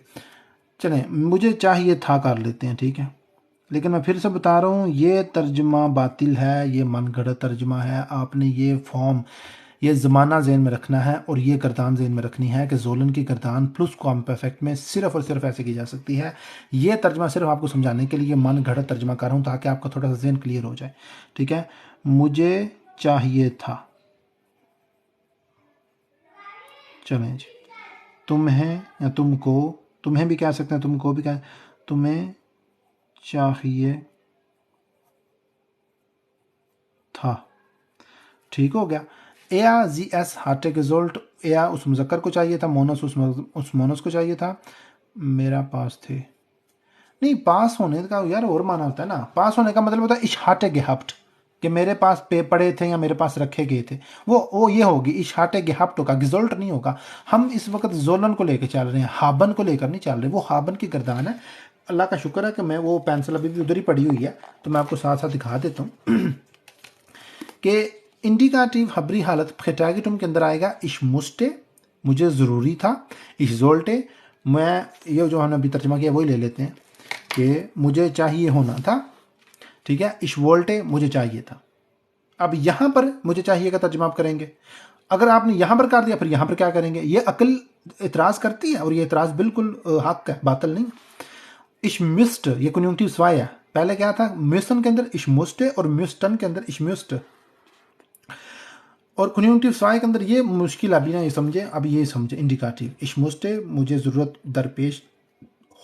चलें मुझे चाहिए था कर लेते हैं, ठीक है। लेकिन मैं फिर से बता रहा हूँ, ये तर्जमा बातिल है, ये मनगढ़ंत तर्जमा है। आपने ये फॉर्म, ये ज़माना ज़हन में रखना है और ये गर्दान ज़हन में रखनी है कि ज़ोलन की गर्दान प्लस क्वाम परफेक्ट में सिर्फ़ और सिर्फ ऐसे की जा सकती है। ये तर्जमा सिर्फ आपको समझाने के लिए मनगढ़ंत तर्जमा कर रहा हूँ, ताकि आपका थोड़ा सा ज़हन क्लियर हो जाए, ठीक है। मुझे चाहिए था, चलें जी। तुम्हें या तुमको, तुम्हें भी कह सकते हैं, तुमको भी कह, तुम्हें चाहिए था, ठीक हो गया। एया जी एस हार्टे रिजल्ट, एया उस मुजक्कर को चाहिए था, मोनस उस मोनस को चाहिए था। मेरा पास थे, नहीं पास होने का यार और माना होता है ना। पास होने का मतलब होता है इशाटे गेहप्ट, कि मेरे पास पे पड़े थे या मेरे पास रखे गए थे, वो ये होगी इशाटे गेहप्ट होगा, गिजोल्ट नहीं होगा। हम इस वक्त जोलन को लेकर चल रहे हैं, हाबन को लेकर नहीं चल रहे। वो हाबन की गर्दान है। अल्लाह का शुक्र है कि मैं वो पेंसिल अभी भी उधर ही पड़ी हुई है, तो मैं आपको साथ साथ दिखा देता हूँ कि इंडिकाटिव हबरी हालत फेटागिटुम के अंदर आएगा इश्मुस्टे, मुझे ज़रूरी था। इश्जोल्टे, मैं ये जो हमने अभी तर्जमा किया वही ले लेते हैं कि मुझे चाहिए होना था, ठीक है। इश्वोल्टे, मुझे चाहिए था। अब यहाँ पर मुझे चाहिए का तर्जमा आप करेंगे। अगर आपने यहाँ पर कर दिया, फिर यहाँ पर क्या करेंगे? ये अकल इतराज़ करती है, और ये इतराज़ बिल्कुल हक है, बातल नहीं। इश्मिस्ट, ये कन्यूंटिव स्वाय है। पहले क्या था? म्यूसन के अंदर इश्मुस्टे और म्यूस्टन के अंदर इश्म्यूस्ट। और कन्यूंटिव स्वाय के अंदर ये मुश्किल अभी ना ये समझे, अब ये समझे। इंडिकाटिव इश्मुस्टे, मुझे ज़रूरत दरपेश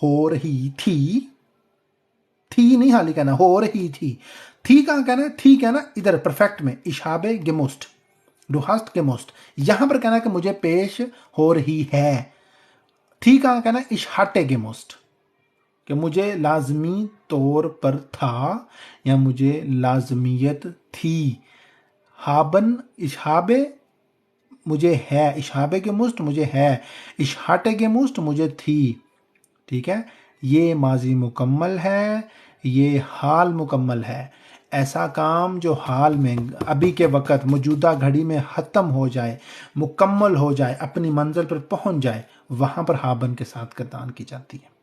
हो रही थी नहीं हाली कहना, हो रही थी कहाँ कहना है? थी कहना इधर परफेक्ट में, इशाबे गेमोस्ट, डुहास्ट गेमोस्ट। यहां पर कहना है कि मुझे पेश हो रही है। थी कहाँ कहना है? इशाटे गेमोस्ट, कि मुझे लाजमी तौर पर था या मुझे लाजमियत थी। हाबन, इशाबे मुझे है, इशाबे के मुस्ट मुझे है, इशाटे के मुस्ट मुझे थी, ठीक है। ये माजी मुकम्मल है, ये हाल मुकम्मल है। ऐसा काम जो हाल में, अभी के वक्त, मौजूदा घड़ी में ख़त्म हो जाए, मुकम्मल हो जाए, अपनी मंजिल पर पहुंच जाए, वहाँ पर हाबन के साथ गर्दान की जाती है।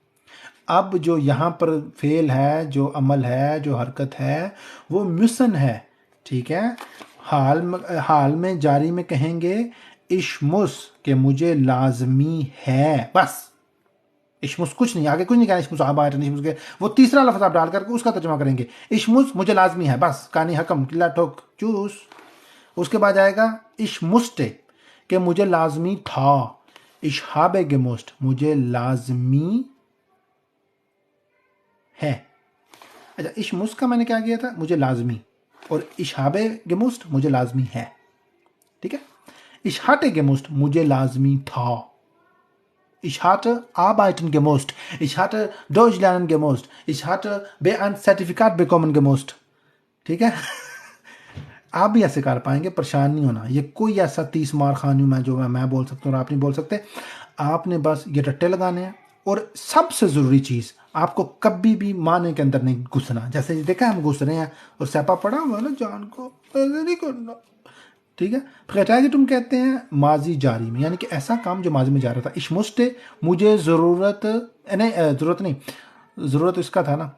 अब जो यहाँ पर फेल है, जो अमल है, जो हरकत है, वो म्यूसन है, ठीक है। हाल में जारी में कहेंगे इश्मुस, के मुझे लाजमी है, बस। इश्मुस, कुछ नहीं, आगे कुछ नहीं कहना। इश्मुस आबाद इश्मुस के वो तीसरा लफ्ज़ आप डाल करके उसका तर्जुमा करेंगे। इश्मुस मुझे लाजमी है, बस। कानी हकम किला ठोक चूस। उसके बाद आएगा इश्मुस्टे, के मुझे लाजमी था। इशहाबे गेमोस्ट, मुझे लाजमी है। अच्छा, इश्मुस का मैंने क्या किया था? मुझे लाजमी। और इशहाबे गेमोस्ट, मुझे लाजमी है, ठीक है। इशहाटे गेमोस्ट, मुझे लाजमी था। Ich hatte arbeiten gemusst. Ich hatte Deutsch lernen gemusst. Ich hatte B1 certificate bekommen gemusst. ठीक है। आप भी ऐसे कर पाएंगे, परेशान नहीं होना। ये कोई ऐसा 30 मार खानी में जो मैं बोल सकता हूँ और आप नहीं बोल सकते। आपने बस ये रट्टे लगाने हैं। और सबसे ज़रूरी चीज़, आपको कभी भी माने के अंदर नहीं घुसना। जैसे देखा हम घुस रहे हैं और सैपा पड़ा हुआ ना, जान को नहीं करना, ठीक है। फ़ैटागे तुम कहते हैं माजी जारी में, यानी कि ऐसा काम जो माजी में जा रहा था। इश्मुस्टे, मुझे ज़रूरत नहीं, ज़रूरत नहीं, ज़रूरत इसका था ना,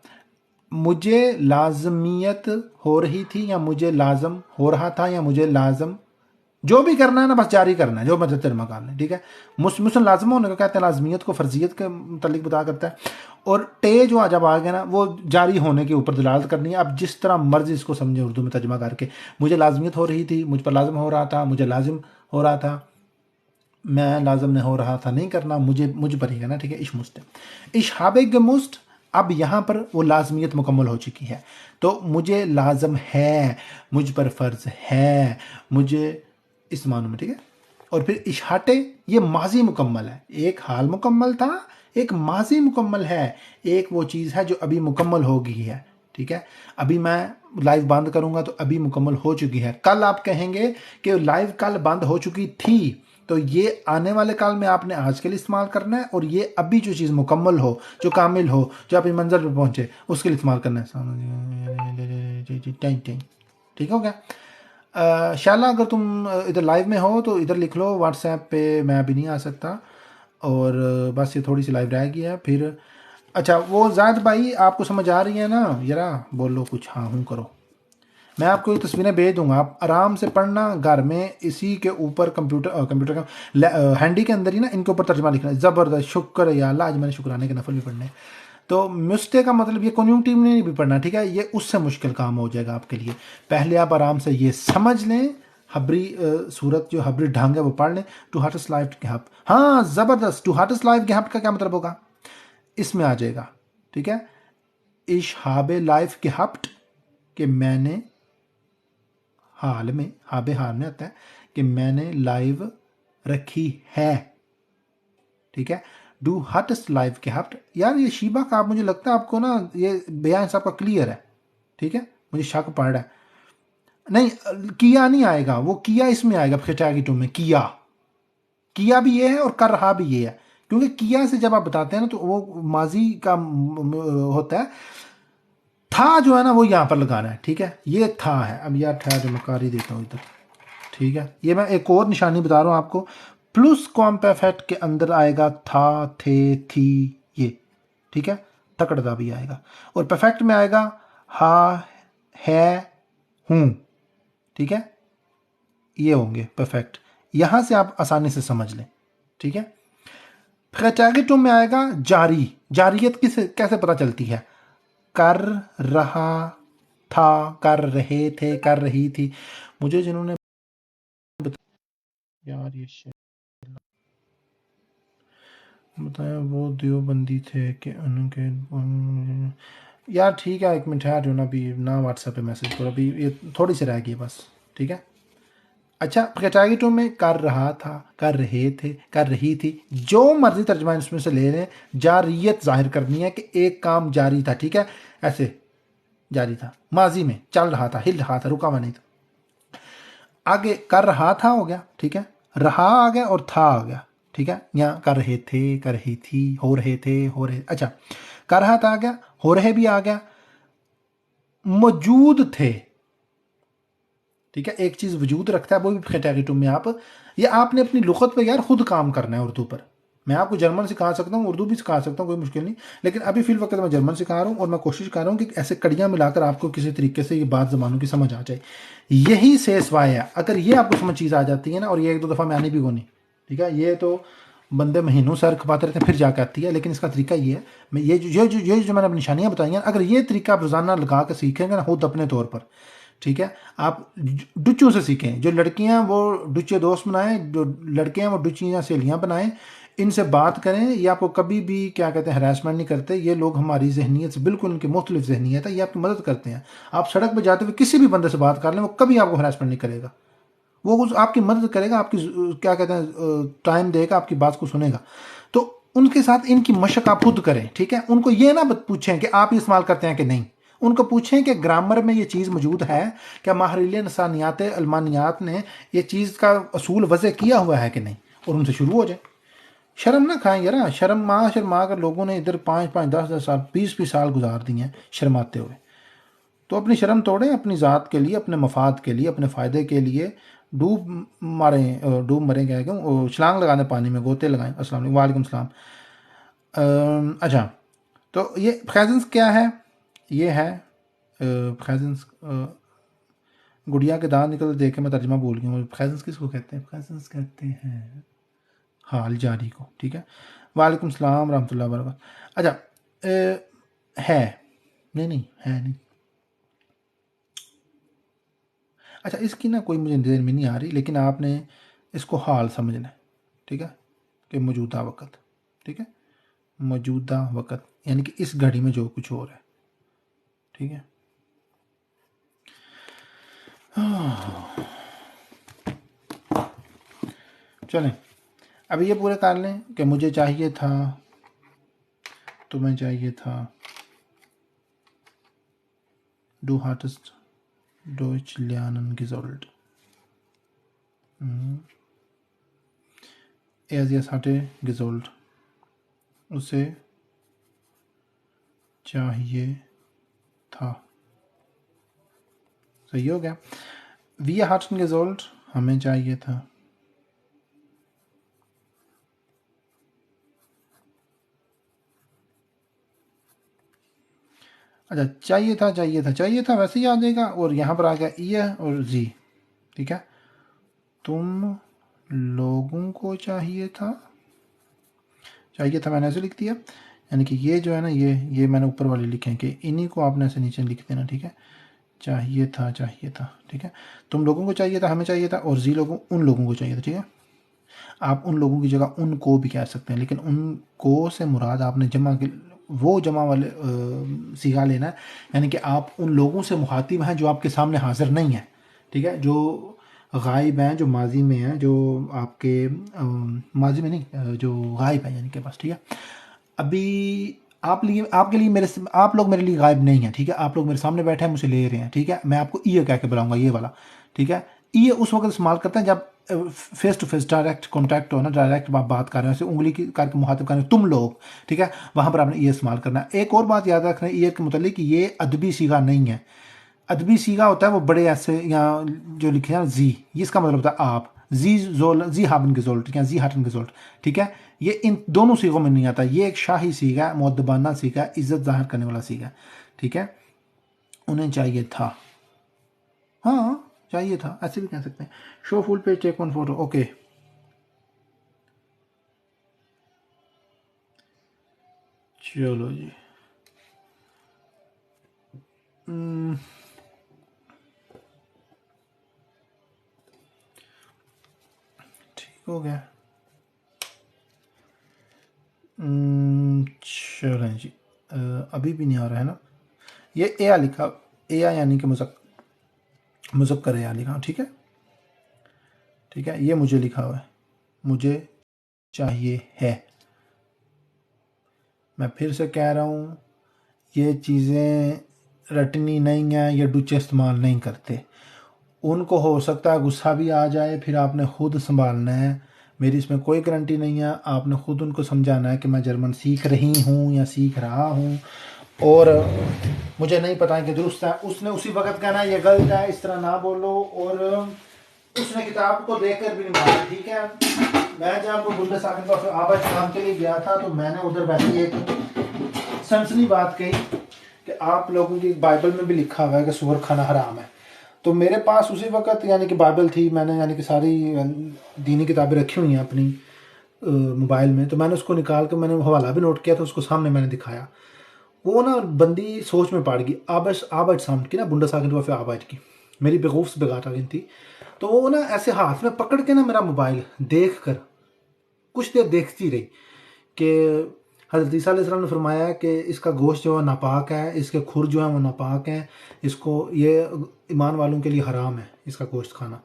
मुझे लाजमियत हो रही थी, या मुझे लाजम हो रहा था, या मुझे लाजम, जो भी करना है ना, बस जारी करना है, जो मदद तेरे मकान है, ठीक है। मुस्लिम लाजम होने को कहते हैं, लाजमियत को फर्जियत के मतलब बता करता है। और टे जो जब आ गया ना, वो जारी होने के ऊपर दलालत करनी है। अब जिस तरह मर्जी इसको समझे उर्दू में तर्जमा करके, मुझे लाजमियत हो रही थी, मुझ पर लाजम हो रहा था, मुझे लाजिम हो रहा था, मैं लाजम नहीं हो रहा था, नहीं करना, मुझ पर ही है ना, ठीक है। इश्मुस्ट, इशहाबे गमुस्ट, अब यहाँ पर वो लाजमियत मुकम्मल हो चुकी है, तो मुझे लाजम है, मुझ पर फ़र्ज है, मुझे इस मानों में, ठीक है। और फिर इशाटे, ये माजी मुकम्मल है। एक हाल मुकम्मल था, एक माजी मुकम्मल है। एक वो चीज़ है जो अभी मुकम्मल हो गई है, ठीक है। अभी मैं लाइव बंद करूंगा तो अभी मुकम्मल हो चुकी है। कल आप कहेंगे कि लाइव कल बंद हो चुकी थी, तो ये आने वाले काल में आपने आज के लिए इस्तेमाल करना है, और ये अभी जो चीज़ मुकम्मल हो, जो कामिल हो, जो अपनी मंजिल पर पहुंचे, उसके लिए इस्तेमाल करना है। ठीक हो गया। शाला अगर तुम इधर लाइव में हो तो इधर लिख लो, व्हाट्सएप पे मैं अभी नहीं आ सकता, और बस ये थोड़ी सी लाइव रह गई है फिर। अच्छा वो जायद भाई आपको समझ आ रही है ना, जरा बोलो कुछ, हाँ हूँ करो। मैं आपको ये तस्वीरें भेज दूंगा, आप आराम से पढ़ना घर में, इसी के ऊपर कंप्यूटर का हैंडी के अंदर ही ना इनके ऊपर तर्जमा लिखना है। ज़बरदस्त, शुक्र है या अल्लाह, आज मैंने शुक्राने के नफल भी पढ़ने। तो मुस्ते का मतलब ये कॉन्यूंक्टिव ने भी पढ़ना, ठीक है, ये उससे मुश्किल काम हो जाएगा आपके लिए। पहले आप आराम से ये समझ लें, हबरी सूरत जो हबरी ढंग है वो पढ़ लें। टू हार्टस लाइफ गैप, हाँ ज़बरदस्त, टू हार्टस लाइफ गैप का क्या मतलब होगा, इसमें आ जाएगा, ठीक है। इशहाब लाइफ गैप्ट, कि मैंने हाल में, हाबे हाल में आता है कि मैंने लाइव रखी है, ठीक है। डू हटस लाइव के हफ्ट, यार ये शीबा का, आप मुझे लगता है आपको ना ये बयान सबका क्लियर है, ठीक है, मुझे शक पड़ रहा है। नहीं किया नहीं आएगा, वो किया इसमें आएगा खिचागी में, किया, किया भी ये है और कर रहा भी ये है, क्योंकि किया से जब आप बताते हैं ना तो वो माजी का होता है। था जो है ना वो यहाँ पर लगाना है, ठीक है, ये था है। अब यार ठहर जो मैं कर ही देता हूँ इधर, ठीक है। ये मैं एक और निशानी बता रहा हूँ आपको, प्लस कॉम्पेफेक्ट के अंदर आएगा था, थे, थी, ये, ठीक है, तकड़दा भी आएगा, और परफेक्ट में आएगा हा, है, हूँ, ठीक है, ये होंगे परफेक्ट। यहां से आप आसानी से समझ लें, ठीक है। खचागिटुम में आएगा जारी, जारियत किस कैसे पता चलती है, कर रहा था, कर रहे थे, कर रही थी। मुझे जिन्होंने यार ये बताया वो देवबंदी थे कि उनके, यार ठीक है, एक मिनट है जो ना, अभी ना व्हाट्सएप पे मैसेज करो, अभी ये थोड़ी सी रह गई बस, ठीक है। अच्छा कैटागिटो में कर रहा था, कर रहे थे, कर रही थी, जो मर्जी तर्जमा इसमें से ले लें, जारियत जाहिर करनी है कि एक काम जारी था, ठीक है, ऐसे जारी था, माजी में चल रहा था, हिल रहा था, रुका हुआ नहीं था। आगे कर रहा था हो गया, ठीक है, रहा आ गया और था आ गया, ठीक है। यहाँ कर रहे थे, कर रही थी, हो रहे थे, हो रहे, अच्छा कर रहा था आ गया, हो रहे भी आ गया, मौजूद थे, ठीक है, एक चीज वजूद रखता है वो भी कैटेगरी में आप, ये आपने अपनी लुगत पे यार खुद काम करना है उर्दू पर। मैं आपको जर्मन सिखा सकता हूँ, उर्दू भी सिखा सकता हूँ, कोई मुश्किल नहीं, लेकिन अभी फिल वक्त मैं जर्मन सिखा रहा हूँ, और मैं कोशिश कर रहा हूँ कि ऐसे कड़ियाँ मिलाकर आपको किसी तरीके से ये बात जबानों की समझ आ जाए। यही से स्वाय है, अगर ये आपको समझ चीज़ आ जाती है ना, और ये एक दो दफ़ा में आनी भी होनी, ठीक है, ये तो बंदे महीनों सर खपाते रहते हैं फिर जाकर आती है, लेकिन इसका तरीका ये है, मैं ये जो मैंने निशानियाँ बताई हैं, अगर ये तरीका आप रोज़ाना लगा कर सीखेंगे ना खुद अपने तौर पर, ठीक है, आप डुच्चों से सीखें, जो लड़कियां वो डुच्चे दोस्त बनाएं, जो लड़के हैं वो डुच्चियाँ सहेलियाँ बनाएं, इनसे बात करें, ये आपको कभी भी क्या कहते हैं हरासमेंट नहीं करते, ये लोग हमारी जहनीत से बिल्कुल, इनकी मुख्तलिफ जहनीत है, ये आपकी मदद करते हैं। आप सड़क पर जाते हुए किसी भी बंदे से बात कर लें, वो कभी आपको हरासमेंट नहीं करेगा, वो कुछ आपकी मदद करेगा, आपकी क्या कहते हैं टाइम देगा, आपकी बात को सुनेगा। तो उनके साथ इनकी मशक आप खुद करें, ठीक है। उनको ये ना पूछें कि आप इस्तेमाल करते हैं कि नहीं, उनको पूछें कि ग्रामर में ये चीज़ मौजूद है क्या, माहरील नसानियात अलमानियात ने ये चीज़ का असूल वज़े किया हुआ है कि नहीं, और उनसे शुरू हो जाए। शर्म ना खाएं यार, शर्मा कर लोगों ने इधर 5-5 10-10 साल 20-20 साल गुजार दिए हैं शर्माते हुए। तो अपनी शर्म तोड़ें, अपनी ज़ात के लिए, अपने मफाद के लिए, अपने फ़ायदे के लिए डूब मरें क्या क्यों, छलांग लगाने पानी में, गोते लगाएं। अस्सलाम वालेकुम सलाम। अच्छा तो ये फैजन्स क्या है, ये है फैजन्स, गुड़िया के दांत निकल देखे, मैं तर्जमा भूल गया हूँ, फैजन्स किसको कहते हैं, फैजन्स कहते हैं हाल जारी को, ठीक है। वालेकुम सलाम रहमतुल्लाह वबरकातुहू। अच्छा है, नहीं है नहीं, अच्छा इसकी ना कोई मुझे देर में नहीं आ रही, लेकिन आपने इसको हाल समझना है, ठीक है, कि मौजूदा वक़्त, ठीक है, मौजूदा वक़्त यानी कि इस घड़ी में जो कुछ हो रहा है, ठीक है। चलें अब ये पूरे कर लें कि मुझे चाहिए था, तुम्हें चाहिए था, डू हार्टेस्ट डोइच लियानन गिजोल्ड, एजियस hatte gesollt, उसे चाहिए था। सही हो गया। wir hatten gesollt, हमें चाहिए था। अच्छा, चाहिए था वैसे ही आ जाएगा, और यहाँ पर आ गया ये और जी। ठीक है, तुम लोगों को चाहिए था मैंने ऐसे लिख दिया, यानी कि ये जो है ना, ये मैंने ऊपर वाले लिखे हैं कि इन्हीं को आपने ऐसे नीचे लिख देना। ठीक है, चाहिए था। ठीक है, तुम लोगों को चाहिए था, हमें चाहिए था, और जी लोगों, उन लोगों को चाहिए था। ठीक है, आप उन लोगों की जगह उनको भी कह सकते हैं, लेकिन उनको से मुराद आपने वो जमा वाले सीगा लेना है, यानी कि आप उन लोगों से मुखातिब हैं जो आपके सामने हाजिर नहीं है। ठीक है, जो गायब हैं, जो माजी में हैं, जो आपके माजी में नहीं, जो गायब है यानी के पास। ठीक है, अभी आपके लिए आप लोग मेरे लिए गायब नहीं है। ठीक है, आप लोग मेरे सामने बैठे हैं, मुझे ले रहे हैं। ठीक है, मैं आपको ये कह के बुलाऊंगा, ये वाला। ठीक है, ये उस वक्त इस्तेमाल करते हैं जब face to face direct contact हो ना, डायरेक्ट आप बात कर रहे हो, ऐसे उंगली की करके मुखातिब कर रहे हो, तुम लोग। ठीक है, वहाँ पर आपने ये इस्तेमाल करना है। एक और बात याद रखना है ये के मुतालिक, ये अदबी सीगा नहीं है। अदबी सीगा होता है वो बड़े ऐसे, यहाँ जो लिखे हैं जी, ये इसका मतलब होता है आप। जी हाबन गेजोल्ट या जी हाटन गेजोल्ट। ठीक है, ये इन दोनों सीगों में नहीं आता। ये एक शाही सीगा, मुअद्दबाना सीगा, इज्जत जाहिर करने वाला सीगा। ठीक है, उन्हें चाहिए था, हाँ चाहिए था, ऐसे भी कह सकते हैं। Show full page, take one photo. Okay, चलो जी। ठीक हो गया। चलें जी, अभी भी नहीं आ रहा है ना। ये ए लिखा, ए यानी कि मुज़क्कर ए लिखा। ठीक है, ठीक है, ये मुझे लिखा हुआ है, मुझे चाहिए है। मैं फिर से कह रहा हूँ, ये चीज़ें रटनी नहीं हैं, ये डुचे इस्तेमाल नहीं करते। उनको हो सकता है गुस्सा भी आ जाए, फिर आपने ख़ुद संभालना है। मेरी इसमें कोई गारंटी नहीं है, आपने ख़ुद उनको समझाना है कि मैं जर्मन सीख रही हूँ या सीख रहा हूँ, और मुझे नहीं पता है कि दुरुस्त है। उसने उसी वक्त कहना है ये गलत है, इस तरह ना बोलो, और उसने किताब को देख कर भी नहीं मारा। ठीक है, मैं जब बुंदेसाकिन का आबाद काम के लिए गया था, तो मैंने उधर बैठी एक सनसनी बात कही कि आप लोगों की बाइबल में भी लिखा हुआ है कि सूअर खाना हराम है। तो मेरे पास उसी वक्त यानी कि बाइबल थी, मैंने यानी कि सारी दीनी किताबें रखी हुई हैं अपनी मोबाइल में, तो मैंने उसको निकाल के मैंने हवाला भी नोट किया था, उसको सामने मैंने दिखाया। वो ना बंदी सोच में पड़ गई, आबट सामट की ना, बुंदेसाकिन वाफे आबट की, मेरी बेगूफ बेगाटा थी। तो वो ना ऐसे हाथ में पकड़ के ना मेरा मोबाइल देख कर कुछ देर देखती रही कि हज़रत ईसा अलैहिस्सलाम ने फरमाया कि इसका गोश्त जो है नापाक है, इसके खुर जो है वो नापाक हैं, इसको ये ईमान वालों के लिए हराम है इसका गोश्त खाना।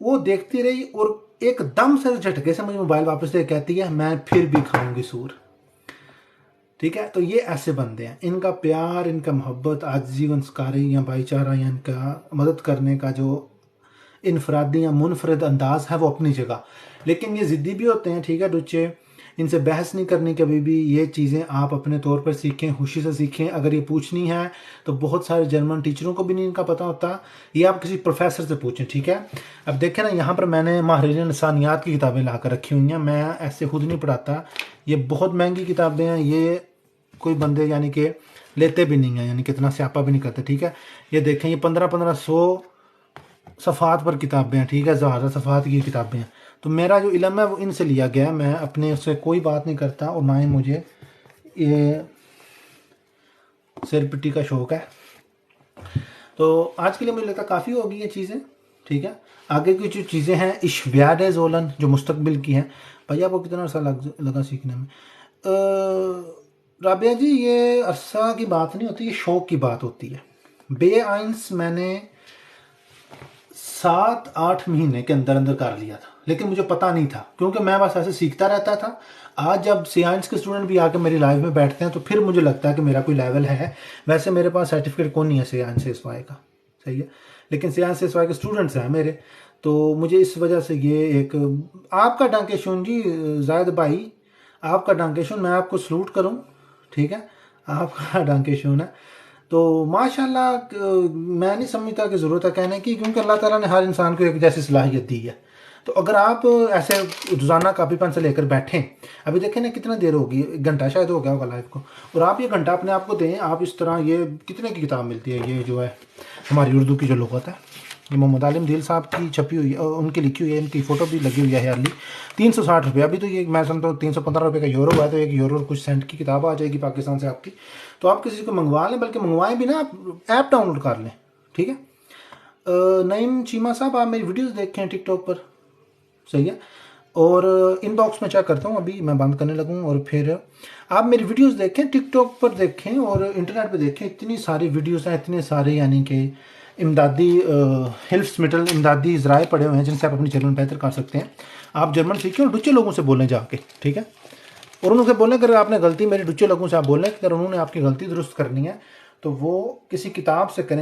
वो देखती रही और एकदम से झटके से मुझे मोबाइल वापस दे कहती है मैं फिर भी खाऊंगी सूर। ठीक है, तो ये ऐसे बंदे हैं, इनका प्यार, इनका मोहब्बत, आजिज़ी अंसकारी या भाईचारा या इनका मदद करने का जो इनफरादी या मुनफरद अंदाज है वो अपनी जगह, लेकिन ये ज़िद्दी भी होते हैं। ठीक है, डुच्चे, इनसे बहस नहीं करनी कभी भी। ये चीज़ें आप अपने तौर पर सीखें, खुशी से सीखें। अगर ये पूछनी है तो बहुत सारे जर्मन टीचरों को भी नहीं इनका पता होता, ये आप किसी प्रोफेसर से पूछें। ठीक है, अब देखें ना, यहाँ पर मैंने माहिरीन इंसानियात की किताबें ला कर रखी हुई हैं, मैं ऐसे खुद नहीं पढ़ाता, ये बहुत महंगी किताबें हैं, ये कोई बंदे यानी कि लेते भी नहीं हैं, यानी कि इतना स्यापा भी नहीं करते। ठीक है, ये देखें, ये 1500 सफ़ात पर किताबें हैं। ठीक है, ज़्यादा सफ़ात की किताबें हैं। तो मेरा जो इल्म है वो इनसे लिया गया है, मैं अपने उससे कोई बात नहीं करता, और ना ही मुझे ये सिर पिट्टी का शौक़ है। तो आज के लिए मुझे लगता है काफ़ी होगी ये चीज़ें। ठीक है, आगे की जो चीज़ें हैं इश्व्याड ज़ोलन जो मुस्तकबिल की हैं, भैया आपको कितना अर्सा लगा सीखने में? राबिया जी, ये अरसा की बात नहीं होती, ये शौक़ की बात होती है। बे आइंस मैंने 7-8 महीने के अंदर अंदर कर लिया था, लेकिन मुझे पता नहीं था, क्योंकि मैं बस ऐसे सीखता रहता था। आज जब साइंस के स्टूडेंट भी आके मेरी लाइफ में बैठते हैं तो फिर मुझे लगता है कि मेरा कोई लेवल है। वैसे मेरे पास सर्टिफिकेट कौन नहीं है साइंस से SY का, सही है, लेकिन साइंस से SY के स्टूडेंट्स हैं मेरे, तो मुझे इस वजह से ये एक आपका डांकेशुन जी, जायद भाई आपका डांकेशुन, मैं आपको सलूट करूं, ठीक है, आपका डांकेशुन है। तो माशाल्लाह मैं नहीं समझता कि ज़रूरत है कहने की, क्योंकि अल्लाह ताला ने हर इंसान को एक जैसी सलाहियत दी है। तो अगर आप ऐसे रोज़ाना कापी पेन से लेकर बैठें, अभी देखें ना कितना देर होगी, 1 घंटा शायद हो गया होगा लाइव को, और आप ये घंटा अपने आप को दें, आप इस तरह, ये कितने की किताब मिलती है, ये जो है हमारी उर्दू की जो लुग़त है, ये मोहम्मद आलिम दिल साहब की छपी हुई है, उनकी लिखी हुई है, इनकी फ़ोटो भी लगी हुई है हार्डली 360 रुपये। अभी तो ये मैं समझता हूँ 315 रुपये का यूरो है, तो 1 यूरो और कुछ सेंट की किताब आ जाएगी पाकिस्तान से आपकी। तो आप किसी को मंगवा लें, बल्कि मंगवाएं भी ना, आप ऐप डाउनलोड कर लें, ठीक है। नईम चीमा साहब, आप मेरी वीडियोस देखें टिकटॉक पर, सही है, और इनबॉक्स में चेक करता हूँ, अभी मैं बंद करने लगूँ, और फिर आप मेरी वीडियोस देखें, टिकटॉक पर देखें और इंटरनेट पे देखें, इतनी सारी वीडियोस हैं, इतने सारे यानी कि इमदादी हिल्फ्स मिटल इमदादी ज़राए पड़े हुए हैं जिनसे आप अपनी जर्मन बेहतर कर सकते हैं। आप जर्मन सीखें और डुच्चे लोगों से बोलें जाके, ठीक है, और उनसे बोलें अगर आपने गलती, मेरे डुच्चे लोगों से आप बोलें कि अगर उन्होंने आपकी गलती दुरुस्त करनी है तो वो किसी किताब से करें।